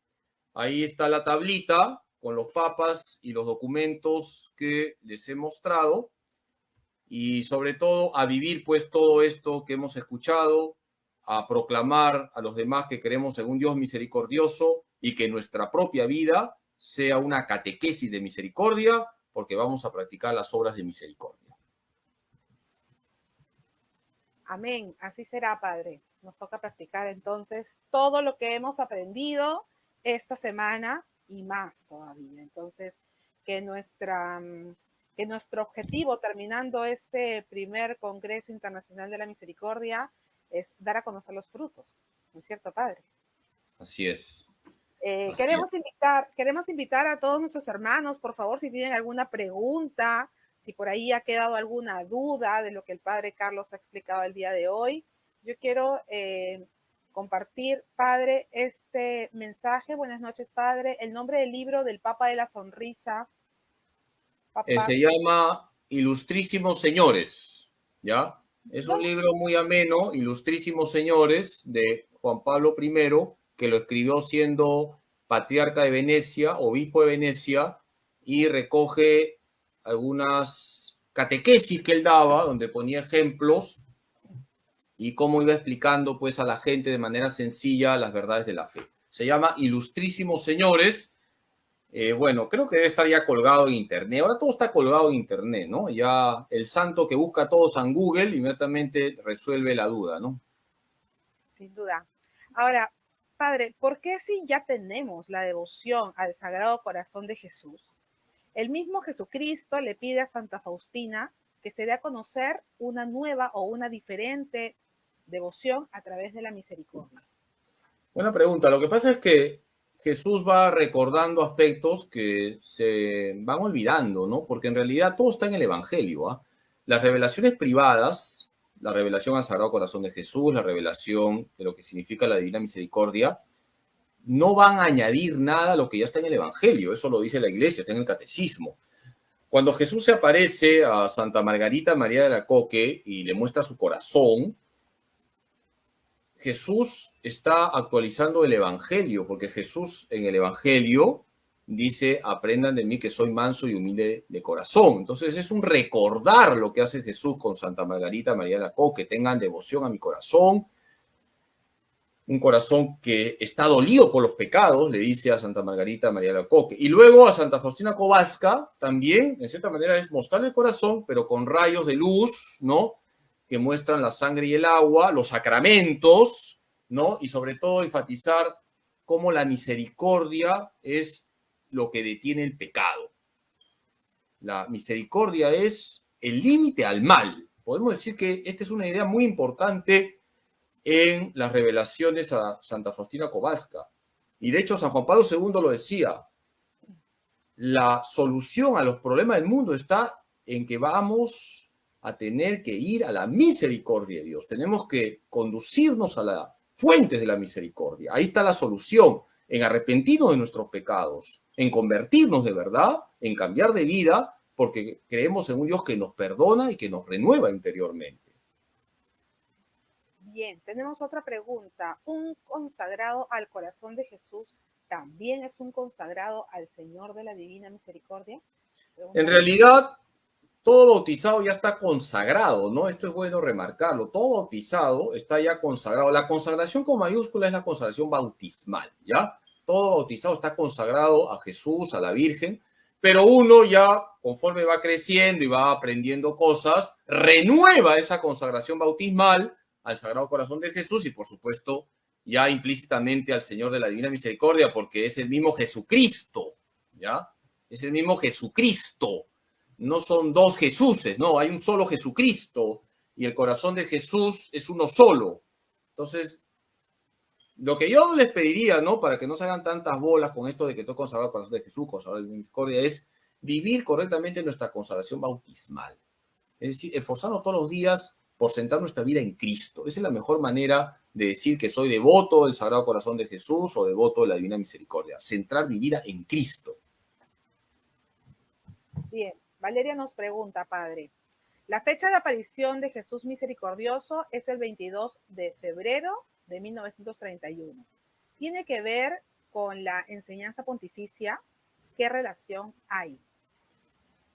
A: Ahí está la tablita con los papas y los documentos que les he mostrado. Y sobre todo a vivir pues todo esto que hemos escuchado, a proclamar a los demás que creemos en un Dios misericordioso y que nuestra propia vida sea una catequesis de misericordia, porque vamos a practicar las obras de misericordia.
B: Amén, así será, Padre. Nos toca practicar entonces todo lo que hemos aprendido esta semana y más todavía. Entonces, que nuestro objetivo terminando este primer Congreso Internacional de la Misericordia es dar a conocer los frutos. ¿No es cierto, Padre?
A: Así es.
B: Queremos invitar a todos nuestros hermanos, por favor, si tienen alguna pregunta, si por ahí ha quedado alguna duda de lo que el Padre Carlos ha explicado el día de hoy. Yo quiero compartir, Padre, este mensaje. Buenas noches, Padre. El nombre del libro del Papa de la Sonrisa, papá.
A: Se llama Ilustrísimos Señores, ¿ya? Es un
B: ¿Dónde?
A: libro muy ameno, Ilustrísimos Señores, de Juan Pablo I, que lo escribió siendo patriarca de Venecia, obispo de Venecia, y recoge algunas catequesis que él daba, donde ponía ejemplos y cómo iba explicando pues a la gente de manera sencilla las verdades de la fe. Se llama Ilustrísimos Señores. Bueno, creo que debe estar ya colgado en internet. Ahora todo está colgado en internet, ¿no? Ya el santo que busca todos en Google inmediatamente resuelve la duda, ¿no?
B: Sin duda. Ahora, padre, ¿por qué si ya tenemos la devoción al Sagrado Corazón de Jesús, el mismo Jesucristo le pide a Santa Faustina que se dé a conocer una nueva o una diferente devoción a través de la misericordia?
A: Buena pregunta. Lo que pasa es que Jesús va recordando aspectos que se van olvidando, ¿no? Porque en realidad todo está en el Evangelio, ¿ah? Las revelaciones privadas, la revelación al Sagrado Corazón de Jesús, la revelación de lo que significa la Divina Misericordia, no van a añadir nada a lo que ya está en el Evangelio. Eso lo dice la Iglesia, está en el Catecismo. Cuando Jesús se aparece a Santa Margarita María de Alacoque y le muestra su corazón, Jesús está actualizando el Evangelio, porque Jesús en el Evangelio dice, aprendan de mí que soy manso y humilde de corazón. Entonces es un recordar lo que hace Jesús con Santa Margarita María de Alacoque, que tengan devoción a mi corazón, un corazón que está dolido por los pecados, le dice a Santa Margarita María de Alacoque. Y luego a Santa Faustina Kowalska también, en cierta manera, es mostrar el corazón, pero con rayos de luz, ¿no? Que muestran la sangre y el agua, los sacramentos, ¿no? Y sobre todo enfatizar cómo la misericordia es lo que detiene el pecado. La misericordia es el límite al mal. Podemos decir que esta es una idea muy importante en las revelaciones a Santa Faustina Kowalska. Y de hecho San Juan Pablo II lo decía, la solución a los problemas del mundo está en que vamos a tener que ir a la misericordia de Dios. Tenemos que conducirnos a las fuentes de la misericordia. Ahí está la solución, en arrepentirnos de nuestros pecados, en convertirnos de verdad, en cambiar de vida, porque creemos en un Dios que nos perdona y que nos renueva interiormente.
B: Bien, tenemos otra pregunta. ¿Un consagrado al corazón de Jesús también es un consagrado al Señor de la Divina Misericordia?
A: En realidad, todo bautizado ya está consagrado, ¿no? Esto es bueno remarcarlo. Todo bautizado está ya consagrado. La consagración con mayúscula es la consagración bautismal, ¿ya? Todo bautizado está consagrado a Jesús, a la Virgen, pero uno ya, conforme va creciendo y va aprendiendo cosas, renueva esa consagración bautismal al Sagrado Corazón de Jesús y, por supuesto, ya implícitamente al Señor de la Divina Misericordia, porque es el mismo Jesucristo, ¿ya? Es el mismo Jesucristo. No son dos Jesuses, no, hay un solo Jesucristo y el corazón de Jesús es uno solo. Entonces, lo que yo les pediría, ¿no? Para que no se hagan tantas bolas con esto de que estoy consagrado al corazón de Jesús, consagrado de misericordia, es vivir correctamente nuestra consagración bautismal. Es decir, esforzarnos todos los días por centrar nuestra vida en Cristo. Esa es la mejor manera de decir que soy devoto del Sagrado Corazón de Jesús o devoto de la Divina Misericordia. Centrar mi vida en Cristo.
B: Bien, Valeria nos pregunta, padre, la fecha de aparición de Jesús Misericordioso es el 22 de febrero de 1931. ¿Tiene que ver con la enseñanza pontificia? ¿Qué relación hay?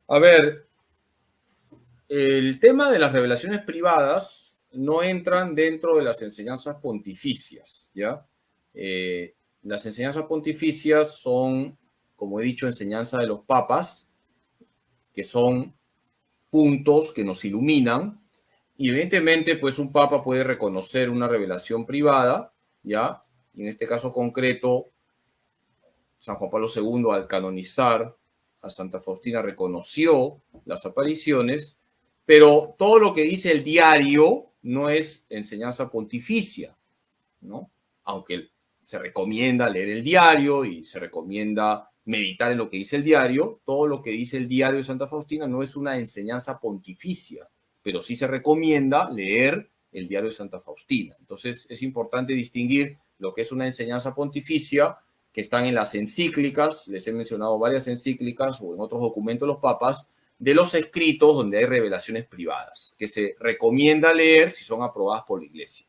A: A ver, el tema de las revelaciones privadas no entran dentro de las enseñanzas pontificias, ¿ya? Las enseñanzas pontificias son, como he dicho, enseñanza de los papas, que son puntos que nos iluminan. Y evidentemente, pues un papa puede reconocer una revelación privada, ¿ya? Y en este caso concreto, San Juan Pablo II, al canonizar a Santa Faustina, reconoció las apariciones, pero todo lo que dice el diario no es enseñanza pontificia, ¿no? Aunque se recomienda leer el diario y se recomienda meditar en lo que dice el diario, todo lo que dice el diario de Santa Faustina no es una enseñanza pontificia, pero sí se recomienda leer el diario de Santa Faustina. Entonces es importante distinguir lo que es una enseñanza pontificia, que están en las encíclicas, les he mencionado varias encíclicas o en otros documentos de los papas, de los escritos donde hay revelaciones privadas, que se recomienda leer si son aprobadas por la iglesia.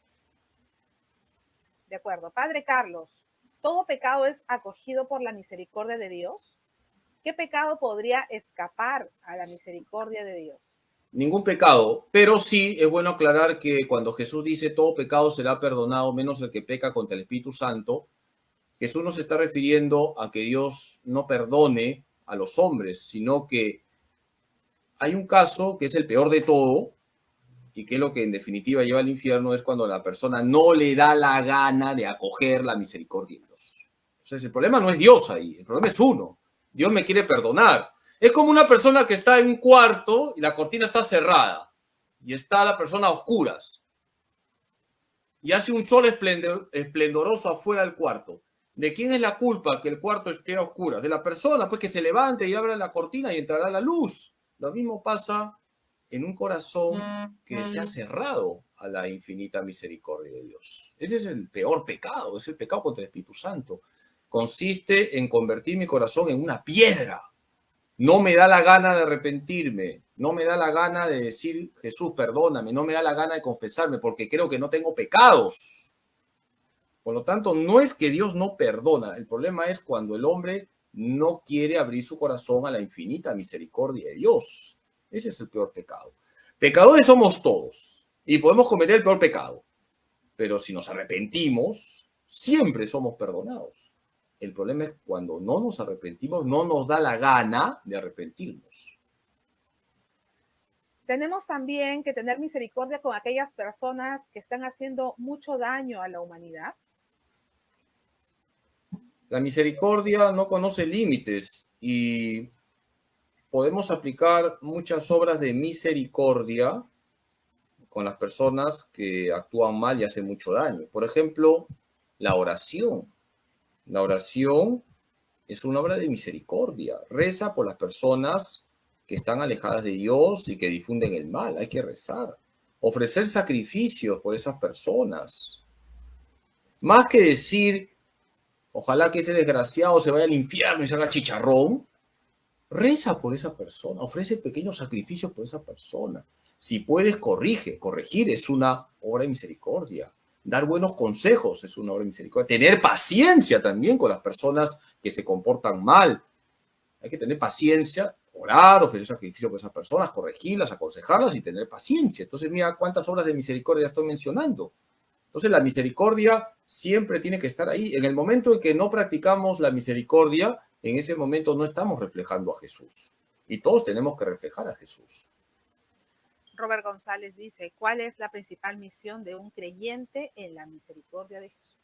B: De acuerdo. Padre Carlos, ¿todo pecado es acogido por la misericordia de Dios? ¿Qué pecado podría escapar a la misericordia de Dios?
A: Ningún pecado, pero sí es bueno aclarar que cuando Jesús dice todo pecado será perdonado menos el que peca contra el Espíritu Santo, Jesús no se está refiriendo a que Dios no perdone a los hombres, sino que hay un caso que es el peor de todo y que es lo que en definitiva lleva al infierno, es cuando la persona no le da la gana de acoger la misericordia de Dios. Entonces el problema no es Dios ahí, el problema es uno. Dios me quiere perdonar. Es como una persona que está en un cuarto y la cortina está cerrada y está la persona a oscuras y hace un sol esplendoroso afuera del cuarto. ¿De quién es la culpa que el cuarto esté a oscuras? De la persona, pues, que se levante y abra la cortina y entrará la luz. Lo mismo pasa en un corazón que se ha cerrado a la infinita misericordia de Dios. Ese es el peor pecado, es el pecado contra el Espíritu Santo. Consiste en convertir mi corazón en una piedra. No me da la gana de arrepentirme, no me da la gana de decir, Jesús, perdóname, no me da la gana de confesarme porque creo que no tengo pecados. Por lo tanto, no es que Dios no perdona, el problema es cuando el hombre no quiere abrir su corazón a la infinita misericordia de Dios. Ese es el peor pecado. Pecadores somos todos y podemos cometer el peor pecado, pero si nos arrepentimos, siempre somos perdonados. El problema es cuando no nos arrepentimos, no nos da la gana de arrepentirnos.
B: Tenemos también que tener misericordia con aquellas personas que están haciendo mucho daño a la humanidad.
A: La misericordia no conoce límites y podemos aplicar muchas obras de misericordia con las personas que actúan mal y hacen mucho daño. Por ejemplo, la oración. La oración es una obra de misericordia. Reza por las personas que están alejadas de Dios y que difunden el mal. Hay que rezar. Ofrecer sacrificios por esas personas. Más que decir, ojalá que ese desgraciado se vaya al infierno y se haga chicharrón, reza por esa persona. Ofrece pequeños sacrificios por esa persona. Si puedes, corrige. Corregir es una obra de misericordia. Dar buenos consejos es una obra de misericordia. Tener paciencia también con las personas que se comportan mal. Hay que tener paciencia, orar, ofrecer sacrificio por esas personas, corregirlas, aconsejarlas y tener paciencia. Entonces, mira cuántas obras de misericordia estoy mencionando. Entonces, la misericordia siempre tiene que estar ahí. En el momento en que no practicamos la misericordia, en ese momento no estamos reflejando a Jesús. Y todos tenemos que reflejar a Jesús.
B: Robert González dice, ¿cuál es la principal misión de un creyente en la misericordia de Jesús?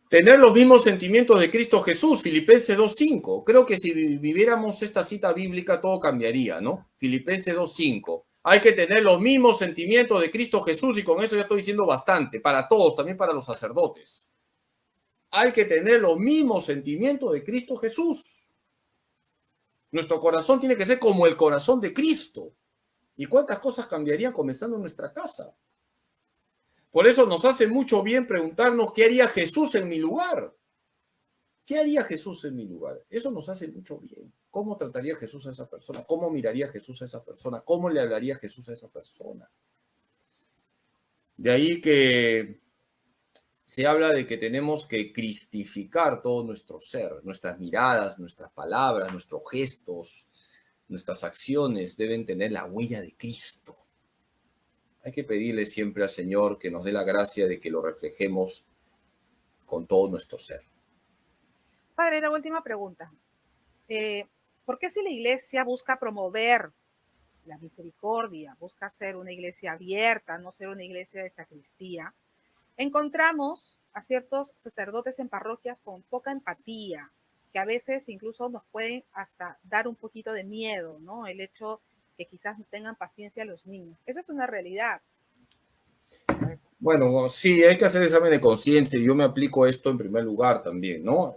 A: Tener los mismos sentimientos de Cristo Jesús, Filipenses 2.5. Creo que si viviéramos esta cita bíblica todo cambiaría, ¿no? Filipenses 2.5. Hay que tener los mismos sentimientos de Cristo Jesús y con eso ya estoy diciendo bastante, para todos, también para los sacerdotes. Hay que tener los mismos sentimientos de Cristo Jesús. Nuestro corazón tiene que ser como el corazón de Cristo. ¿Y cuántas cosas cambiarían comenzando en nuestra casa? Por eso nos hace mucho bien preguntarnos qué haría Jesús en mi lugar. ¿Qué haría Jesús en mi lugar? Eso nos hace mucho bien. ¿Cómo trataría Jesús a esa persona? ¿Cómo miraría Jesús a esa persona? ¿Cómo le hablaría Jesús a esa persona? De ahí que se habla de que tenemos que cristificar todo nuestro ser, nuestras miradas, nuestras palabras, nuestros gestos, nuestras acciones deben tener la huella de Cristo. Hay que pedirle siempre al Señor que nos dé la gracia de que lo reflejemos con todo nuestro ser.
B: Padre, la última pregunta. ¿Por qué si la iglesia busca promover la misericordia, busca ser una iglesia abierta, no ser una iglesia de sacristía, encontramos a ciertos sacerdotes en parroquias con poca empatía, que a veces incluso nos pueden hasta dar un poquito de miedo, ¿no? El hecho que quizás no tengan paciencia los niños. Esa es una realidad.
A: Bueno, sí, hay que hacer examen de conciencia y yo me aplico esto en primer lugar también, ¿no?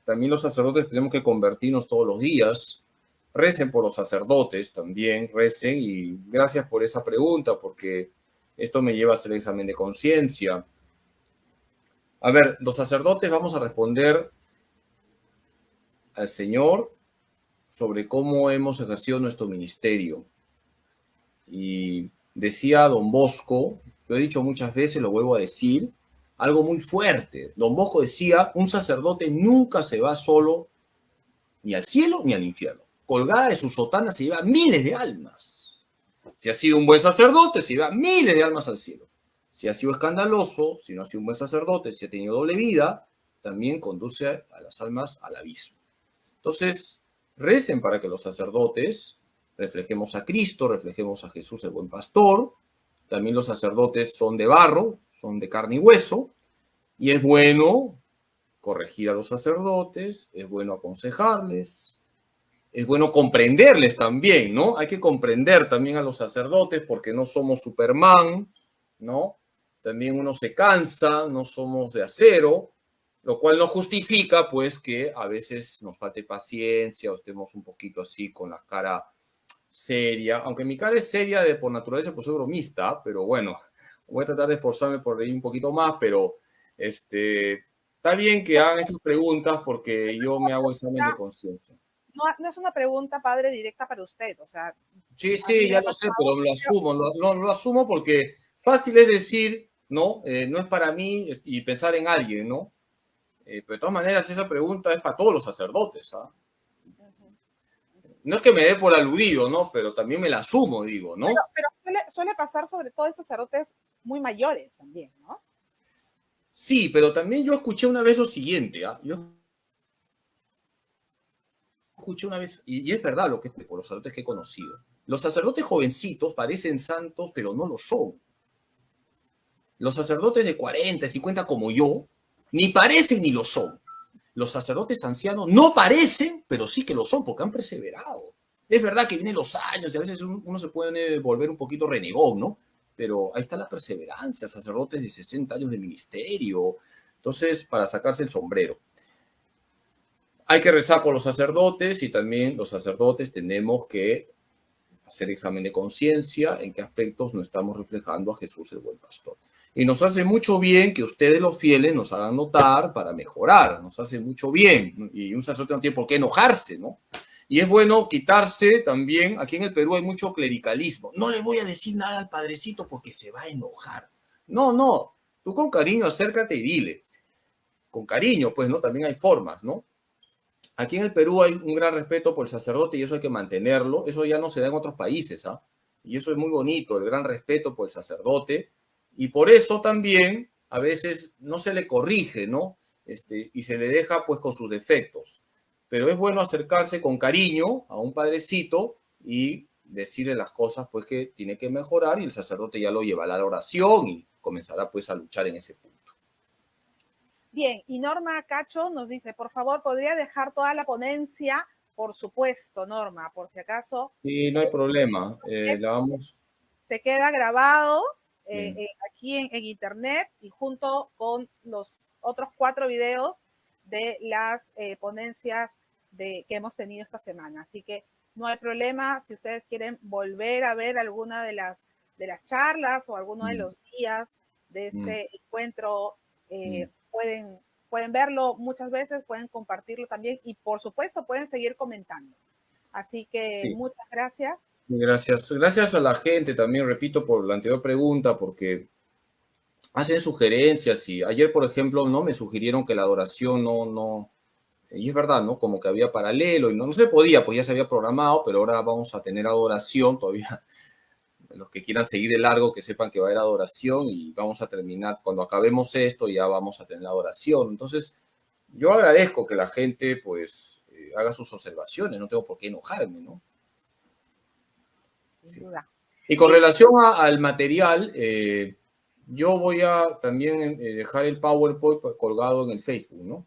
A: También los sacerdotes tenemos que convertirnos todos los días. Recen por los sacerdotes también, recen, y gracias por esa pregunta porque esto me lleva a hacer examen de conciencia. A ver, los sacerdotes vamos a responder al Señor sobre cómo hemos ejercido nuestro ministerio. Y decía don Bosco, lo he dicho muchas veces, lo vuelvo a decir, algo muy fuerte. Don Bosco decía, un sacerdote nunca se va solo ni al cielo ni al infierno. Colgada de su sotana se lleva miles de almas. Si ha sido un buen sacerdote, se lleva miles de almas al cielo. Si ha sido escandaloso, si no ha sido un buen sacerdote, si ha tenido doble vida, también conduce a las almas al abismo. Entonces, recen para que los sacerdotes reflejemos a Cristo, reflejemos a Jesús el buen pastor. También los sacerdotes son de barro, son de carne y hueso, y es bueno corregir a los sacerdotes, es bueno aconsejarles, es bueno comprenderles también, ¿no? Hay que comprender también a los sacerdotes porque no somos Superman, ¿no? También uno se cansa, no somos de acero, lo cual no justifica, pues, que a veces nos falte paciencia o estemos un poquito así con la cara seria, aunque mi cara es seria por naturaleza, pues soy bromista, pero bueno, voy a tratar de esforzarme por reír un poquito más, pero está bien que hagan esas preguntas porque yo me hago examen de conciencia.
B: No es una pregunta, padre, directa para usted, o sea...
A: Sí, ya lo sé, pero lo asumo, lo asumo porque fácil es decir, ¿no? No es para mí y pensar en alguien, ¿no? Pero de todas maneras esa pregunta es para todos los sacerdotes, ¿ah? No es que me dé por aludido, ¿no? Pero también me la asumo, digo, ¿no?
B: Pero suele pasar sobre todo en sacerdotes muy mayores también, ¿no?
A: Sí, pero también yo escuché una vez lo siguiente, ¿ah? Yo escuché una vez, y es verdad lo que es por los sacerdotes que he conocido. Los sacerdotes jovencitos parecen santos, pero no lo son. Los sacerdotes de 40, 50 como yo, ni parecen ni lo son. Los sacerdotes ancianos no parecen, pero sí que lo son, porque han perseverado. Es verdad que vienen los años y a veces uno se puede volver un poquito renegón, ¿no? Pero ahí está la perseverancia, sacerdotes de 60 años de ministerio. Entonces, para sacarse el sombrero. Hay que rezar por los sacerdotes y también los sacerdotes tenemos que hacer examen de conciencia en qué aspectos no estamos reflejando a Jesús el buen pastor. Y nos hace mucho bien que ustedes los fieles nos hagan notar para mejorar, nos hace mucho bien. Y un sacerdote no tiene por qué enojarse, ¿no? Y es bueno quitarse también, aquí en el Perú hay mucho clericalismo. No le voy a decir nada al padrecito porque se va a enojar. No, tú con cariño acércate y dile. Con cariño, pues, ¿no? También hay formas, ¿no? Aquí en el Perú hay un gran respeto por el sacerdote y eso hay que mantenerlo. Eso ya no se da en otros países, ¿ah? Y eso es muy bonito, el gran respeto por el sacerdote. Y por eso también a veces no se le corrige, ¿no? Y se le deja pues con sus defectos. Pero es bueno acercarse con cariño a un padrecito y decirle las cosas pues que tiene que mejorar y el sacerdote ya lo llevará a la oración y comenzará pues a luchar en ese punto.
B: Bien, y Norma Cacho nos dice, por favor, ¿podría dejar toda la ponencia? Por supuesto, Norma, por si acaso.
A: Sí, no hay problema. La vamos.
B: Se queda grabado aquí en internet y junto con los otros 4 videos de las ponencias que hemos tenido esta semana. Así que no hay problema si ustedes quieren volver a ver alguna de las charlas o alguno de los días de este encuentro. Pueden verlo muchas veces, pueden compartirlo también y por supuesto pueden seguir comentando. Así que muchas gracias.
A: Gracias a la gente también, repito, por la anterior pregunta, porque hacen sugerencias y ayer, por ejemplo, no me sugirieron que la adoración y es verdad, ¿no? Como que había paralelo y no se podía, pues ya se había programado, pero ahora vamos a tener adoración todavía. Los que quieran seguir de largo, que sepan que va a haber adoración y vamos a terminar, cuando acabemos esto, ya vamos a tener la adoración. Entonces, yo agradezco que la gente, pues, haga sus observaciones, no tengo por qué enojarme, ¿no?
B: Sin duda.
A: Y con relación al material, yo voy a también dejar el PowerPoint colgado en el Facebook, ¿no?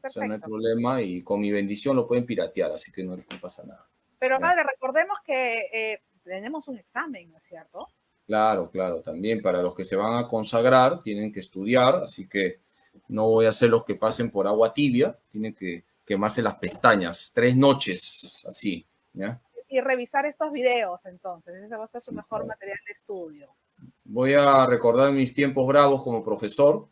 A: Perfecto. O sea, no hay problema y con mi bendición lo pueden piratear, así que no pasa nada.
B: Pero, padre, recordemos que tenemos un examen, ¿no es cierto?
A: Claro, también para los que se van a consagrar tienen que estudiar, así que no voy a hacer los que pasen por agua tibia, tienen que quemarse las pestañas, 3 noches, así, ¿ya?
B: Y revisar estos videos, entonces, ese va a ser su mejor material de estudio.
A: Voy a recordar mis tiempos bravos como profesor,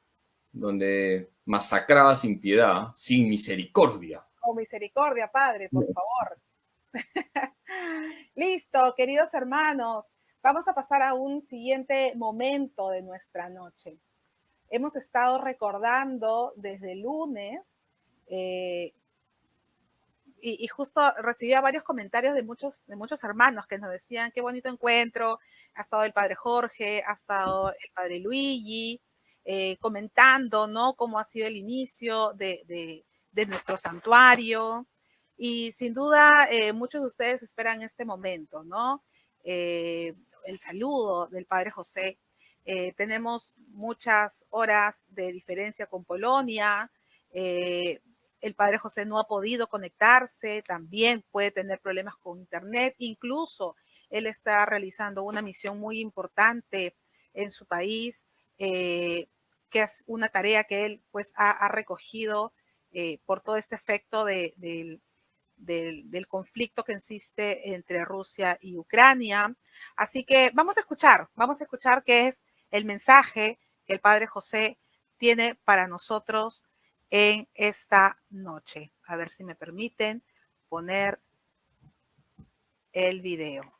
A: donde masacraba sin piedad, sin misericordia.
B: Con misericordia, padre, por favor. Listo, queridos hermanos, vamos a pasar a un siguiente momento de nuestra noche. Hemos estado recordando desde el lunes y justo recibía varios comentarios de muchos hermanos que nos decían qué bonito encuentro, ha estado el padre Jorge, ha estado el padre Luigi, comentando, ¿no? Cómo ha sido el inicio de nuestro santuario. Y sin duda, muchos de ustedes esperan este momento, ¿no? El saludo del padre José. Tenemos muchas horas de diferencia con Polonia. El padre José no ha podido conectarse, también puede tener problemas con internet, incluso él está realizando una misión muy importante en su país, que es una tarea que él pues ha recogido por todo este efecto del conflicto que existe entre Rusia y Ucrania. Así que vamos a escuchar qué es el mensaje que el padre José tiene para nosotros en esta noche. A ver si me permiten poner el video.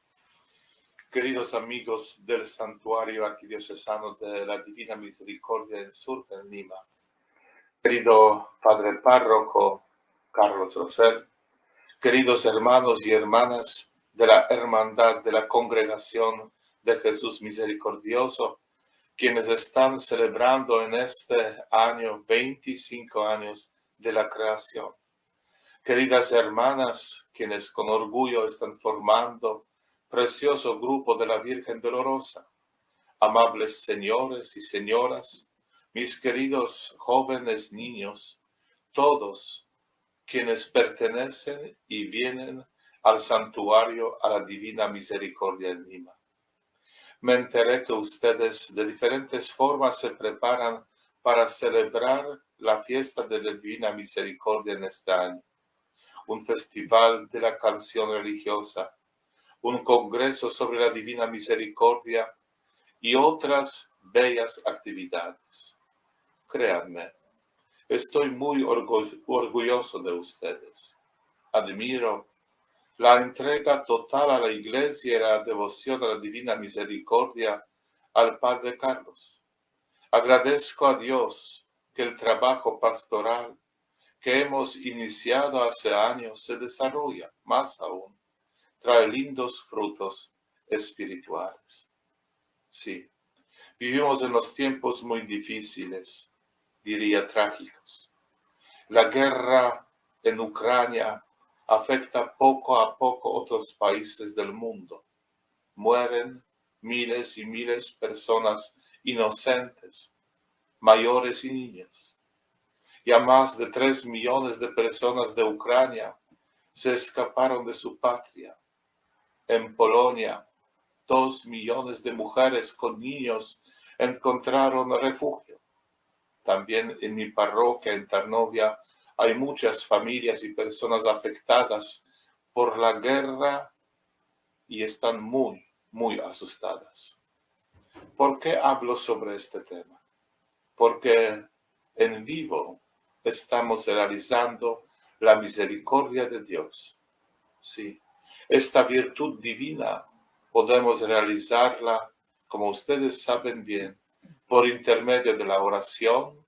C: Queridos amigos del Santuario Arquidiocesano de la Divina Misericordia en Sur, en Lima, querido Padre Párroco Carlos Rosell, queridos hermanos y hermanas de la Hermandad de la Congregación de Jesús Misericordioso, quienes están celebrando en este año 25 años de la creación. Queridas hermanas, quienes con orgullo están formando precioso grupo de la Virgen Dolorosa, amables señores y señoras, mis queridos jóvenes niños, todos quienes pertenecen y vienen al santuario a la Divina Misericordia en Lima. Me enteré que ustedes de diferentes formas se preparan para celebrar la fiesta de la Divina Misericordia en este año. Un festival de la canción religiosa, un congreso sobre la Divina Misericordia y otras bellas actividades. Créanme, estoy muy orgulloso de ustedes. Admiro la entrega total a la Iglesia y la devoción a la Divina Misericordia al Padre Carlos. Agradezco a Dios que el trabajo pastoral que hemos iniciado hace años se desarrolla más aún, trae lindos frutos espirituales. Sí, vivimos en los tiempos muy difíciles, diría trágicos. La guerra en Ucrania afecta poco a poco otros países del mundo. Mueren miles y miles de personas inocentes, mayores y niños. Y a más de 3 millones de personas de Ucrania se escaparon de su patria. En Polonia, 2 millones de mujeres con niños encontraron refugio. También en mi parroquia en Tarnovia hay muchas familias y personas afectadas por la guerra y están muy, muy asustadas. ¿Por qué hablo sobre este tema? Porque en vivo estamos realizando la misericordia de Dios. Sí, esta virtud divina podemos realizarla, como ustedes saben bien, por intermedio de la oración,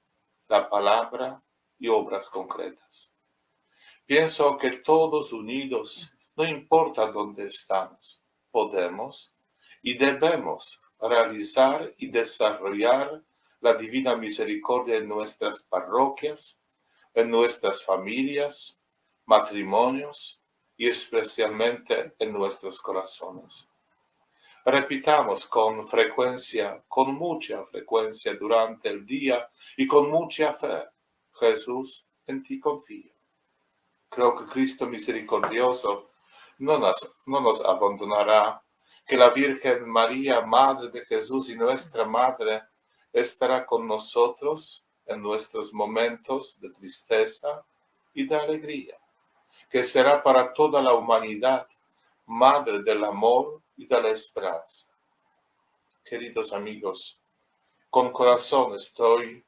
C: la palabra y obras concretas. Pienso que todos unidos, no importa dónde estamos, podemos y debemos realizar y desarrollar la divina misericordia en nuestras parroquias, en nuestras familias, matrimonios y especialmente en nuestros corazones. Repitamos con mucha frecuencia durante el día y con mucha fe: Jesús, en ti confío. Creo que Cristo misericordioso no nos abandonará, que la Virgen María, Madre de Jesús y nuestra Madre, estará con nosotros en nuestros momentos de tristeza y de alegría, que será para toda la humanidad Madre del amor y de la esperanza. Queridos amigos, con corazón estoy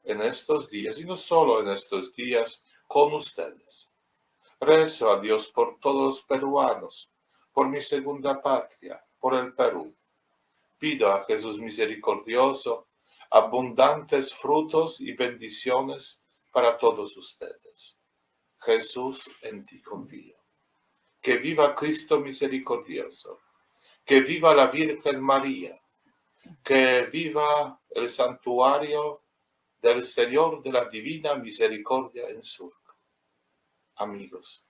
C: en estos días, y no solo en estos días, con ustedes, Rezo a Dios por todos los peruanos, por mi segunda patria, por el Perú. Pido a Jesús misericordioso abundantes frutos y bendiciones para todos ustedes. Jesús, en ti confío. Que viva Cristo misericordioso. Que viva la Virgen María. Que viva el santuario del Señor de la Divina Misericordia en Surco. Amigos,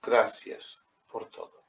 C: gracias por todo.